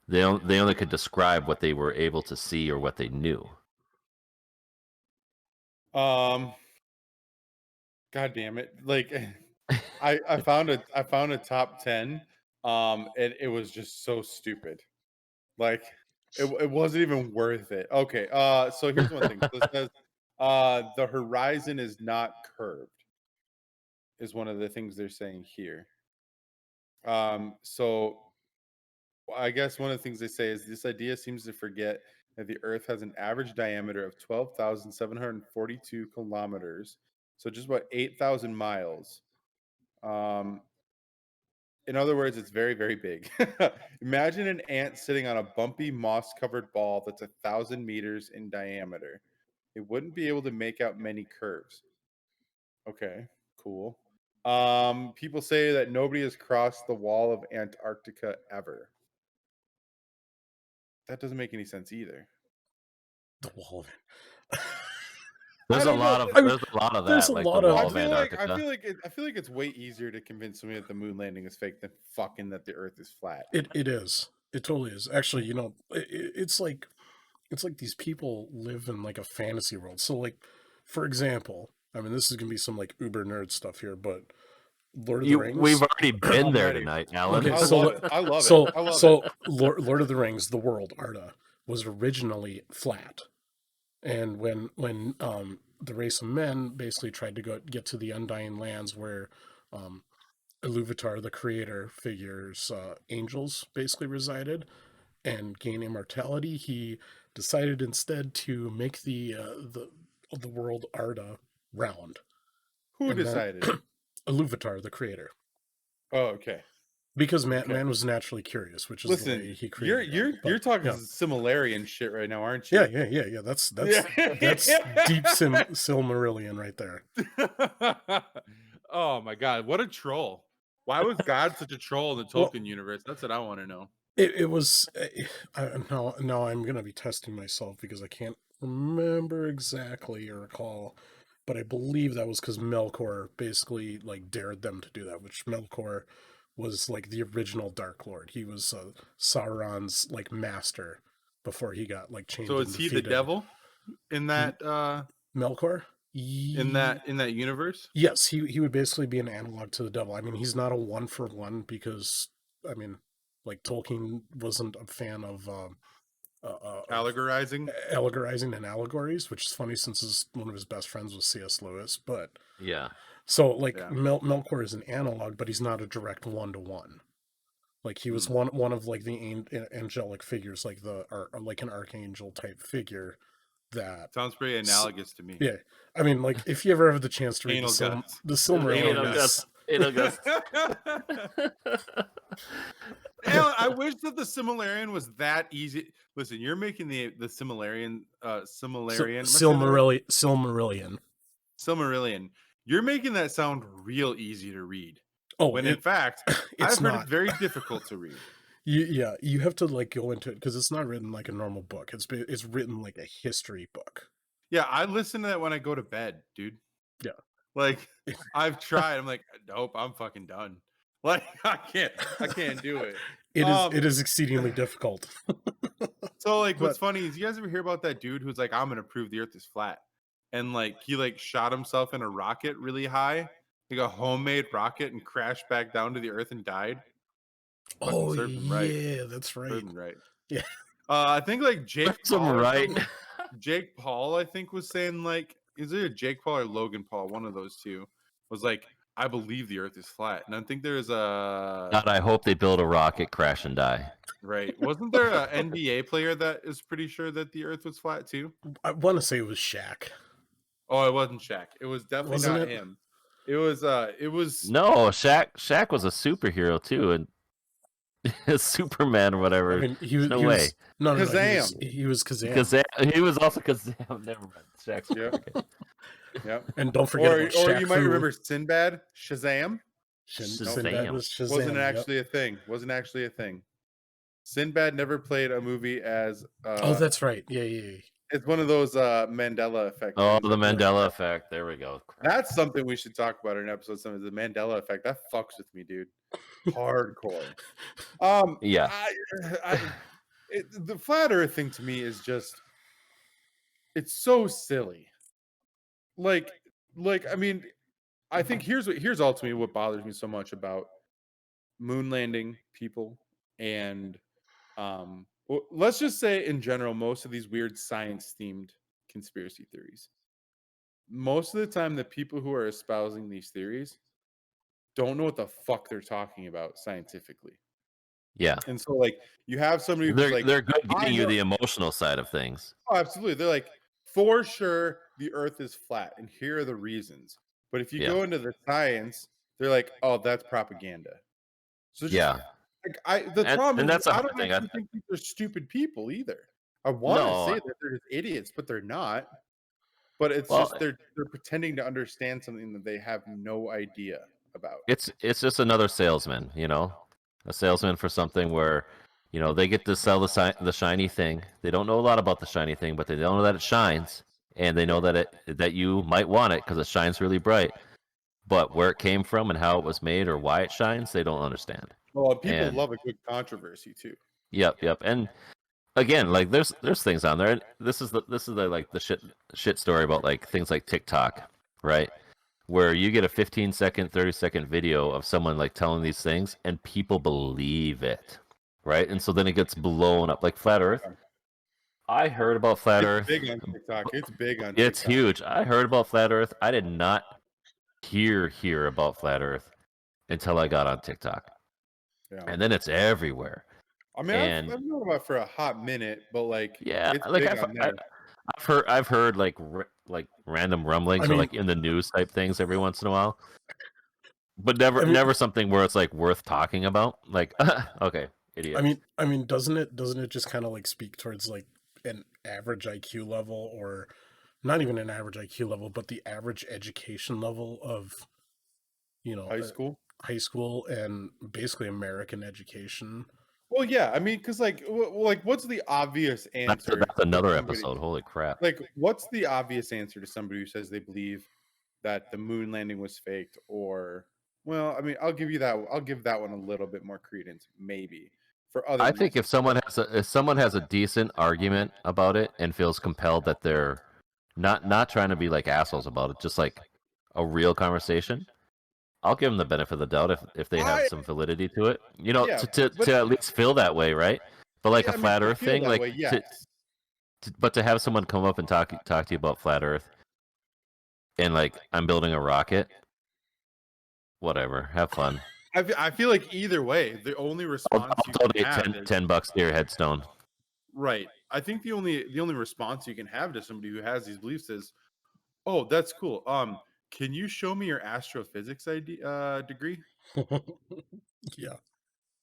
They only could describe what they were able to see or what they knew. God damn it! Like, I found a top 10, and it was just so stupid. Like, it wasn't even worth it. Okay. So here's one thing. So it says, the horizon is not curved. Is one of the things they're saying here. So I guess one of the things they say is this idea seems to forget that the Earth has an average diameter of 12,742 kilometers, so just about 8,000 miles. In other words, it's very, very big. Imagine an ant sitting on a bumpy, moss-covered ball that's 1,000 meters in diameter. It wouldn't be able to make out many curves. Okay, cool. People say that nobody has crossed the wall of Antarctica ever. That doesn't make any sense either. The wall. There's a don't know. lot of I mean, there's a lot of there's that, a like lot the of- wall I of feel like Antarctica. I feel like it's way easier to convince somebody that the moon landing is fake than fucking that the Earth is flat. It is. It totally is. Actually, you know, it's like these people live in like a fantasy world. So like, for example, I mean, this is gonna be some like uber nerd stuff here, but Lord of the Rings. We've already been I'm there ready. tonight, Alan. Okay, I so love it. I love so it. I love so it. Lord of the Rings, the world Arda was originally flat, and when the race of men basically tried to get to the Undying Lands where Iluvatar, the creator, figures angels basically resided and gain immortality, he decided instead to make the world Arda round. Who And then- decided? Iluvatar, the creator. Oh, okay. Because man, Okay. man was naturally curious, which is the way Listen, he created. you're But, talking yeah. Similarian shit right now, aren't you? Yeah. That's Yeah. that's deep Silmarillion right there. Oh my god, what a troll! Why was God such a troll in the Well- Tolkien universe? That's what I want to know. It was now I'm gonna be testing myself because I can't remember exactly or recall, but I believe that was because Melkor basically like dared them to do that, which Melkor was like the original Dark Lord. He was Sauron's like master before he got like changed. So and is he the defeated. devil in that Melkor? in that universe? Yes, he would basically be an analog to the devil. I mean, he's not a one for one because I mean, like Tolkien wasn't a fan of Allegorizing? allegorizing and allegories, which is funny since one of his best friends was C.S. Lewis. But Yeah. so like Yeah. Melkor is an analog, but he's not a direct one to one. Like he was one of like the angelic figures, like or like an archangel type figure. That Sounds pretty analogous to me. yeah, I mean, like if you ever have the chance to read Anal guts. the Silmarillion, Alan, I wish that the Silmarillion was that easy. Listen, you're making the Silmarillion Silmarillion. You're making that sound real easy to read. Oh, When in fact, it's I've heard not. it very difficult to read. You have to like go into it because it's not written like a normal book. It's written like a history book. Yeah, I listen to that when I go to bed, dude. Yeah. Like I've tried. I'm like, nope, I'm fucking done. Like I can't do it. It is exceedingly difficult. So like what's But- funny is you guys ever hear about that dude who's like, I'm gonna prove the earth is flat. And like he like shot himself in a rocket really high, like a homemade rocket, and crashed back down to the earth and died. Fucking Oh served him right. yeah, that's right. Served him right. Yeah. I think like Jake That's him Paul or right. something- Jake Paul, I think, was saying like, is it a Jake Paul or Logan Paul? One of those two was like, I believe the earth is flat. And I think there's a God, I hope they build a rocket, crash, and die. right. Wasn't there an NBA player that is pretty sure that the earth was flat too? I want to say it was Shaq. Oh, it wasn't Shaq. It was definitely Wasn't not it? him. It was No, Shaq was a superhero too, and Superman or whatever. I mean, he was no he way. was, no, Kazam. he was Kazam. Kazam, he was also Kazam. Never mind. Shaq's Yep. Yep. And don't forget about Or Shaq you might Fu. remember Sinbad, Shazam. Sinbad Shazam. was Shazam. Wasn't yep. actually a thing. Wasn't actually a thing. Sinbad never played a movie as Oh, that's right. Yeah. it's one of those Mandela Effect. Oh, things the that- Mandela Effect. There we go. That's something we should talk about in an episode. Some of the Mandela Effect that fucks with me, dude. Hardcore. Yeah. The flat Earth thing to me is just, it's so silly. Like I mean, I think here's ultimately what bothers me so much about moon landing people and let's just say in general, most of these weird science themed conspiracy theories. Most of the time, the people who are espousing these theories don't know what the fuck they're talking about scientifically. Yeah. And so, like, you have somebody who's like, They're good I getting you know- the emotional side of things. oh, absolutely. They're like, for sure, the Earth is flat, and here are the reasons. But if you Yeah. go into the science, they're like, oh, that's propaganda. So just, Yeah. like, the problem and is, that's a I hard don't thing. actually think these are stupid people either. I want to No, say that they're just idiots, but they're not. But it's Well, just they're pretending to understand something that they have no idea about. It's just another salesman, a salesman for something where, they get to sell the shiny thing. They don't know a lot about the shiny thing, but they know that it shines, and they know that you might want it because it shines really bright. But where it came from and how it was made or why it shines, they don't understand. Well, people And love a good controversy too. yep. And again, like there's things on there. And this is the like the shit story about like things like TikTok, right? Where you get a 15-second, 30-second video of someone like telling these things, and people believe it, right? And so then it gets blown up, like flat Earth. I heard about flat Earth. It's big on TikTok. It's big on. It's TikTok. huge. I heard about flat Earth. I did not hear about flat Earth until I got on TikTok, and then it's everywhere. I mean, I've known about it for a hot minute, but like, yeah, it's like big on there. I've heard like random rumblings or like in the news type things every once in a while, but never something where it's like worth talking about. Like, okay, idiot. I mean, doesn't it just kind of like speak towards like an average IQ level, or not even an average IQ level, but the average education level of, high school and basically American education? Well, yeah, I mean, because like what's the obvious answer? That's another episode. Holy crap! Like, what's the obvious answer to somebody who says they believe that the moon landing was faked? Or, well, I mean, I'll give that one a little bit more credence, maybe. For other, I think if someone has a decent argument about it and feels compelled that they're not trying to be like assholes about it, just like a real conversation, I'll give them the benefit of the doubt if they have some validity to it. To at least feel that way, right? But like a flat Earth thing, like, yes. but to have someone come up and talk to you about flat Earth, and like I'm building a rocket, whatever, have fun. I feel like either way, the only response I'll donate $10 to your headstone. Right. I think the only response you can have to somebody who has these beliefs is, "Oh, that's cool. Can you show me your astrophysics degree?" Yeah.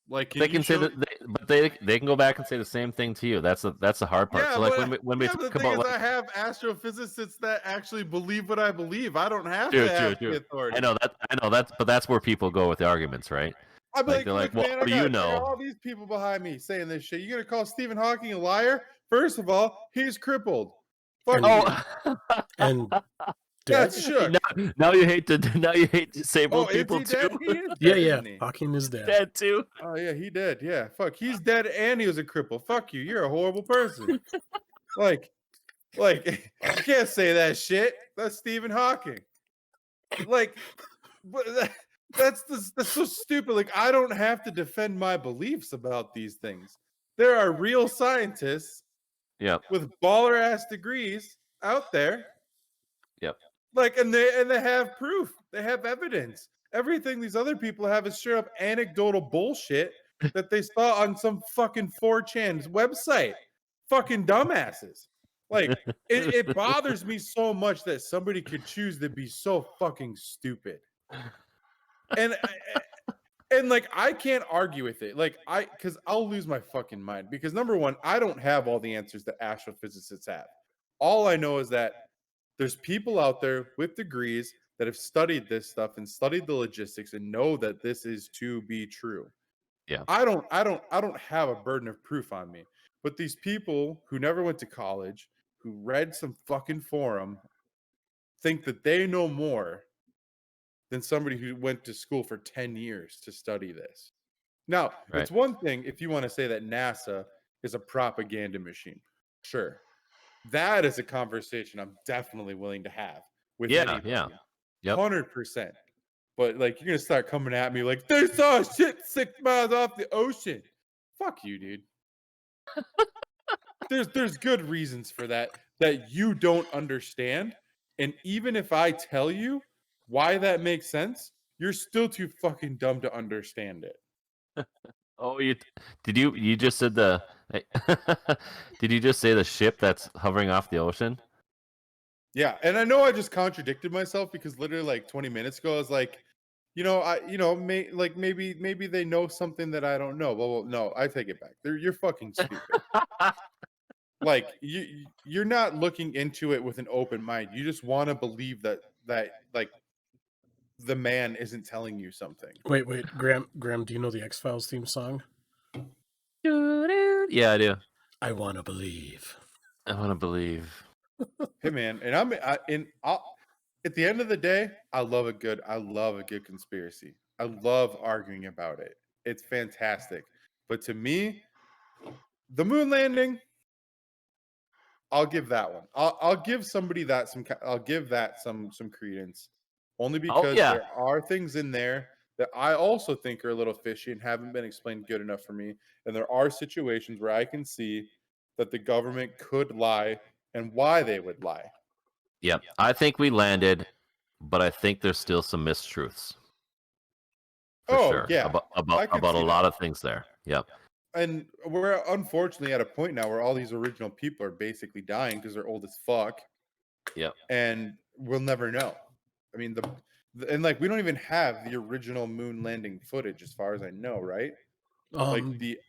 Like, they can say that, but they can go back and say the same thing to you. That's the hard part. Yeah, so like but, when we talk about, like, I have astrophysicists that actually believe what I believe. I don't have to have the authority. I know that, but that's where people go with the arguments, right? I'd be like, they're like, look, well, man, what do you know? All these people behind me saying this shit. You gonna call Stephen Hawking a liar? First of all, he's crippled. Fuck you. And that's shook. Now you hate disabled people too. Yeah. Hawking is dead too. Oh yeah, he dead. Yeah, fuck, he's dead and he was a cripple. Fuck you. You're a horrible person. like, you can't say that shit. That's Stephen Hawking. Like, but that's so stupid. Like, I don't have to defend my beliefs about these things. There are real scientists, with baller ass degrees out there. Yep. Like, and they have proof. They have evidence. Everything these other people have is straight up anecdotal bullshit that they saw on some fucking 4chan's website. Fucking dumbasses. Like, it bothers me so much that somebody could choose to be so fucking stupid. And like, I can't argue with it. Like, because I'll lose my fucking mind. Because number one, I don't have all the answers that astrophysicists have. All I know is that there's people out there with degrees that have studied this stuff and studied the logistics and know that this is to be true. Yeah. I don't have a burden of proof on me. But these people who never went to college, who read some fucking forum, think that they know more than somebody who went to school for 10 years to study this. Now, it's one thing if you want to say that NASA is a propaganda machine. Sure. That is a conversation I'm definitely willing to have with anybody. Yeah. Yep. 100%. But like, you're gonna start coming at me like, they saw shit 6 miles off the ocean. Fuck you, dude. There's good reasons for that you don't understand. And even if I tell you why that makes sense, you're still too fucking dumb to understand it. Oh, you just said did you just say the ship that's hovering off the ocean? Yeah, and I know I just contradicted myself because literally like 20 minutes ago I was like, maybe they know something that I don't know. Well, no, I take it back. You're fucking stupid. Like, you're not looking into it with an open mind. You just want to believe that like the man isn't telling you something. Wait, Graham, do you know the X-Files theme song? Yeah, I do. I want to believe. I want to believe. Hey man, and at the end of the day, I love a good conspiracy. I love arguing about it. It's fantastic. But to me, the moon landing, I'll give that one. I'll give somebody that I'll give that some credence, only because there are things in there that I also think are a little fishy and haven't been explained good enough for me. And there are situations where I can see that the government could lie and why they would lie. Yep. I think we landed, but I think there's still some mistruths. For sure. Yeah. About a lot of things there. Yep. And we're unfortunately at a point now where all these original people are basically dying because they're old as fuck. Yep. And we'll never know. I mean, and like we don't even have the original moon landing footage, as far as I know, right? Like the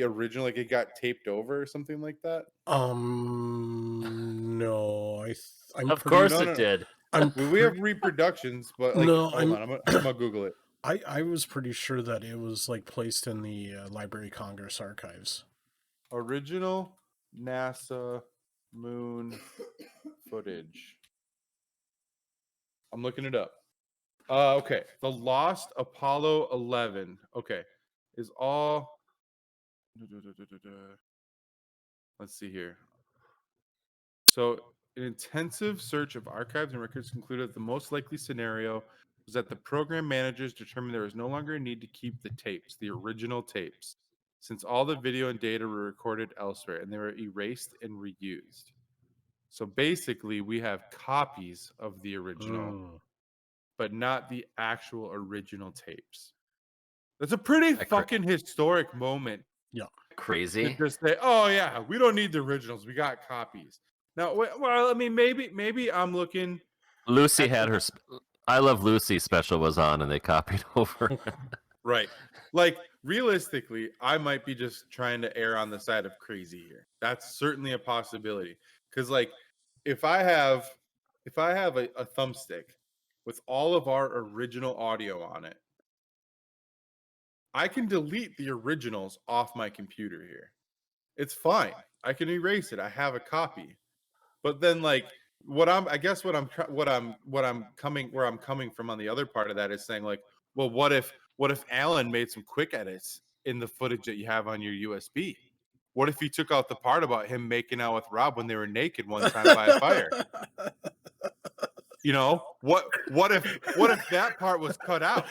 original, like it got taped over or something like that. No, Of course it did. We have reproductions, but like, hold on, I'm gonna Google it. I was pretty sure that it was like placed in the Library of Congress archives. Original NASA moon footage. I'm looking it up. Okay, the lost Apollo 11. Okay, is all. Let's see here. So, an intensive search of archives and records concluded that the most likely scenario was that the program managers determined there was no longer a need to keep the tapes, the original tapes, since all the video and data were recorded elsewhere and they were erased and reused. So basically, we have copies of the original, but not the actual original tapes. That's a pretty fucking historic moment. Yeah. Crazy. To just say, oh yeah, we don't need the originals. We got copies. Now, well, I mean, maybe I'm looking. Lucy had her I Love Lucy special was on and they copied over. Right. Like realistically, I might be just trying to err on the side of crazy here. That's certainly a possibility. Because like if I have a thumbstick with all of our original audio on it, I can delete the originals off my computer here. It's fine. I can erase it. I have a copy. But then like where I'm coming from on the other part of that is saying like, well, what if Alan made some quick edits in the footage that you have on your USB? What if he took out the part about him making out with Rob when they were naked one time by a fire? You know, what if that part was cut out?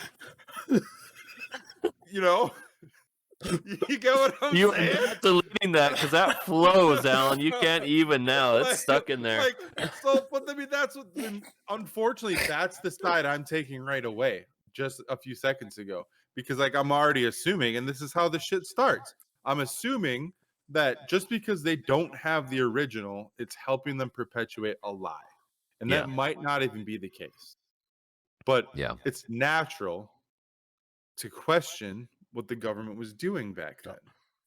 You know? You get what I'm saying? You're not deleting that because that flows, Alan. You can't even now. It's stuck in there. But I mean, unfortunately, that's the side I'm taking right away, just a few seconds ago, because like I'm already assuming, and this is how the shit starts. I'm assuming that just because they don't have the original, it's helping them perpetuate a lie, and that might not even be the case. But it's natural to question what the government was doing back then.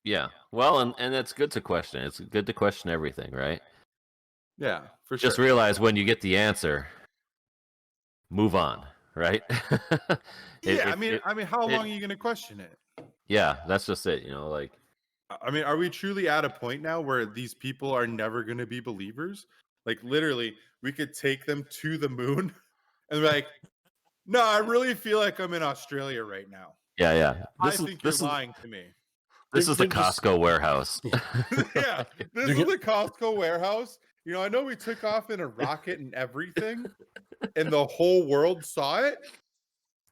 Yeah. Well, and it's good to question. It's good to question everything, right? Yeah, for sure. Just realize when you get the answer, move on, right? I mean, how long are you going to question it? Yeah, that's just it, you know, like I mean, are we truly at a point now where these people are never going to be believers? Like literally, we could take them to the moon and be like, "No, I really feel like I'm in Australia right now." Yeah. I think you're lying to me. This is the Costco warehouse. Yeah, this is the Costco warehouse. You know, I know we took off in a rocket and everything, and the whole world saw it.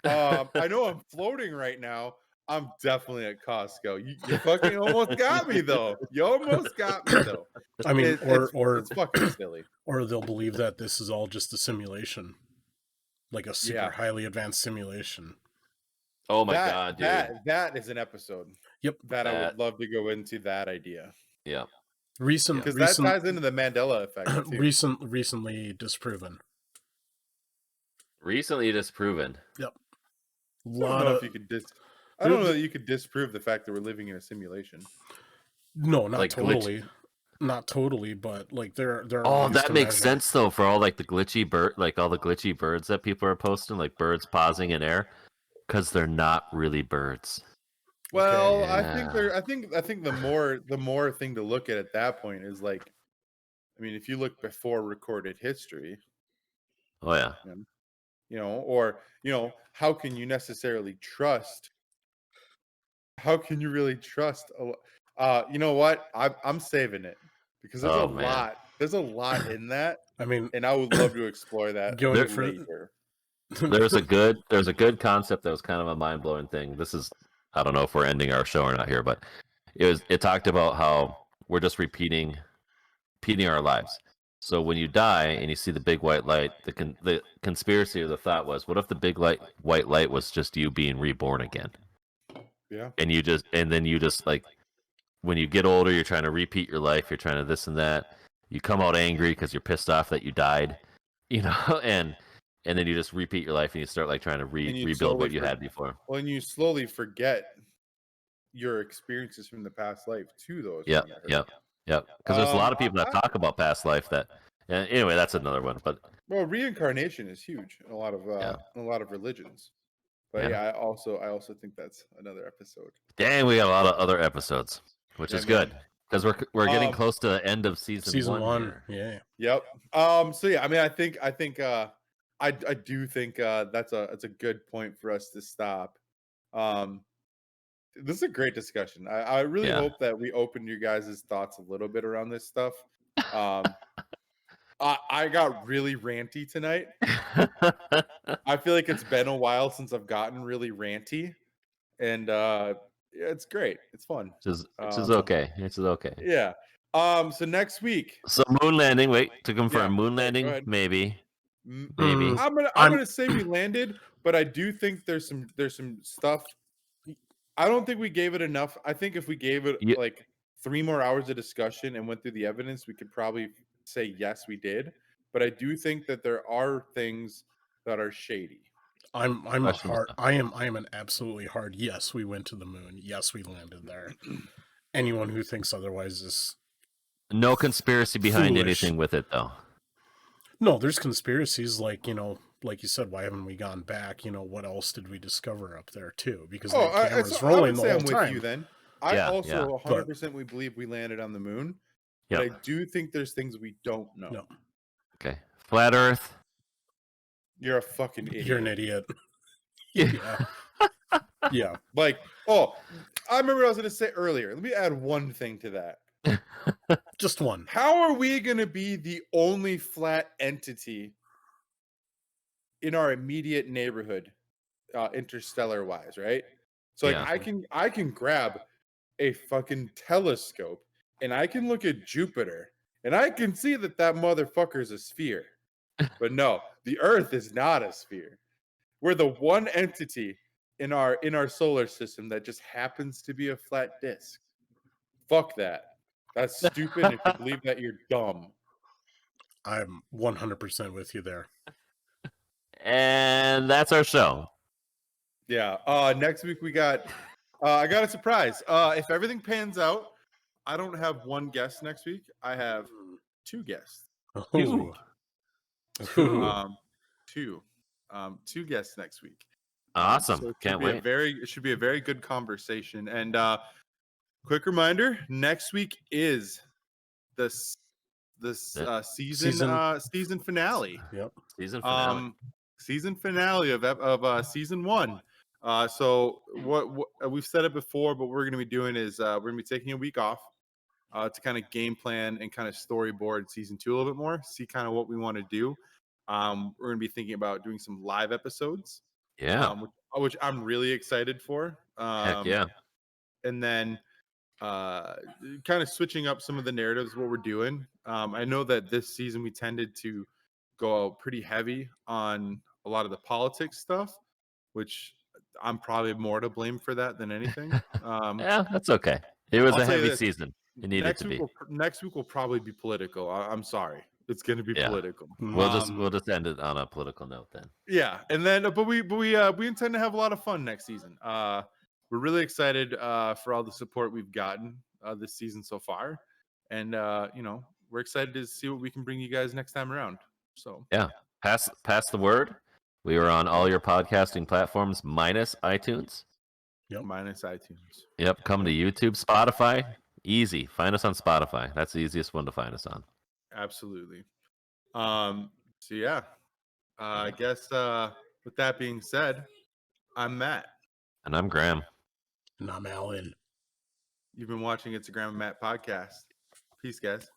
I know I'm floating right now. I'm definitely at Costco. You fucking almost got me though. You almost got me though. I mean, it's fucking silly. Or they'll believe that this is all just a simulation, like a super highly advanced simulation. Oh my god, dude! That is an episode. Yep. I would love to go into that idea. Yeah. Because that ties into the Mandela Effect. Too. Recently disproven. Recently disproven. Yep. I don't know if you could I don't know that you could disprove the fact that we're living in a simulation. No, not like totally. not totally, but like there are Oh, ways that to makes measure. sense though for all like the glitchy bird, like all the glitchy birds that people are posting, like birds pausing in air, because they're not really birds. Well, Okay. I think Yeah. I think the more thing to look at that point is like, I mean, if you look before recorded history, Oh yeah. or how can you necessarily trust? How can you really trust? You know what? I'm saving it because there's a Oh man. lot. There's a lot in that, I mean, and I would love to explore that going for later. There's a good concept that was kind of a mind blowing thing. This is, I don't know if we're ending our show or not here, but it talked about how we're just repeating our lives. So when you die and you see the big white light, the conspiracy or the thought was, what if the big white light was just you being reborn again? Yeah. And then you just like, when you get older, you're trying to repeat your life, you're trying to this and that. You come out angry because you're pissed off that you died, and then you just repeat your life and you start like trying to And you rebuild what slowly you had before. Well, and you slowly forget your experiences from the past life to those. Yep, from that, yep, yep. Because there's a lot of people that I- talk about past life that. Yeah, anyway, that's another one. But Well, reincarnation is huge in Yeah. a lot of religions. But Yeah. yeah, I also think that's another episode. dang, we got a lot of other episodes, which Yeah, is man. good because we're getting Um, close to the end of season one here. yeah. Yep. So yeah, I mean, I think I do think that's a good point for us to stop. Um, this is a great discussion. I really Yeah. hope that we opened your guys' thoughts a little bit around this stuff. I got really ranty tonight. I feel like it's been a while since I've gotten really ranty, and yeah, it's great. It's fun. Which is okay. It's okay. Yeah. So next week, So moon landing. Wait to confirm. Yeah, Moon go landing, ahead. maybe. m- Maybe. I'm I'm- gonna say we landed, but I do think there's some stuff. I don't think we gave it enough. I think if we gave it You- like 3 more hours of discussion and went through the evidence, we could probably say yes, we did. But I do think that there are things that are shady. I'm a Questionable hard. stuff. I am an absolutely hard. Yes, we went to the moon. Yes, we landed there. Anyone who thinks otherwise is No conspiracy behind Foolish. anything with it, though. no. There's conspiracies like like you said. Why haven't we gone back? What else did we discover up there too? Because they had cameras I rolling would the say whole I'm time. with you then. I Yeah, also yeah. 100% we believe we landed on the moon, but Yep. I do think there's things we don't know. No. Okay. Flat Earth. You're a fucking idiot. You're an idiot. Yeah. Yeah. Like, oh, I remember what I was going to say earlier. Let me add one thing to that. Just one. How are we going to be the only flat entity in our immediate neighborhood, interstellar wise, right? So like Yeah. I can grab a fucking telescope and I can look at Jupiter and I can see that motherfucker's a sphere. But no, the Earth is not a sphere. We're the one entity in our solar system that just happens to be a flat disk. Fuck that. That's stupid. And if you believe that, you're dumb. I'm 100% with you there. And that's our show. Yeah. Next week we got I got a surprise. If everything pans out, I don't have one guest next week. I have 2 guests. Ooh. Ooh. Two guests next week. Awesome. So it Can't wait. it should be a very good conversation. And quick reminder: next week is this season finale. Yep. Season finale. Season finale of season 1. So what we've said it before, but what we're going to be doing is we're going to be taking a week off to kind of game plan and kind of storyboard season 2 a little bit more, see kind of what we want to do. We're going to be thinking about doing some live episodes, Yeah. which I'm really excited for. Heck yeah. And then kind of switching up some of the narratives, what we're doing. I know that this season we tended to go pretty heavy on a lot of the politics stuff, which I'm probably more to blame for that than anything. Yeah, that's okay. It was I'll a tell you heavy this, season. It needed to be. Next week will probably be political. I'm sorry, it's going to be Yeah. political. We'll just end it on a political note then. Yeah, and then but we intend to have a lot of fun next season. We're really excited for all the support we've gotten this season so far, And we're excited to see what we can bring you guys next time around. So Yeah, pass the word. We are on all your podcasting platforms minus iTunes. minus iTunes. Yep, come to YouTube, Spotify. Easy. Find us on Spotify. That's the easiest one to find us on. Absolutely. So yeah, I guess with that being said, I'm Matt. And I'm Graham. And I'm Alan. You've been watching It's a Graham and Matt podcast. Peace, guys.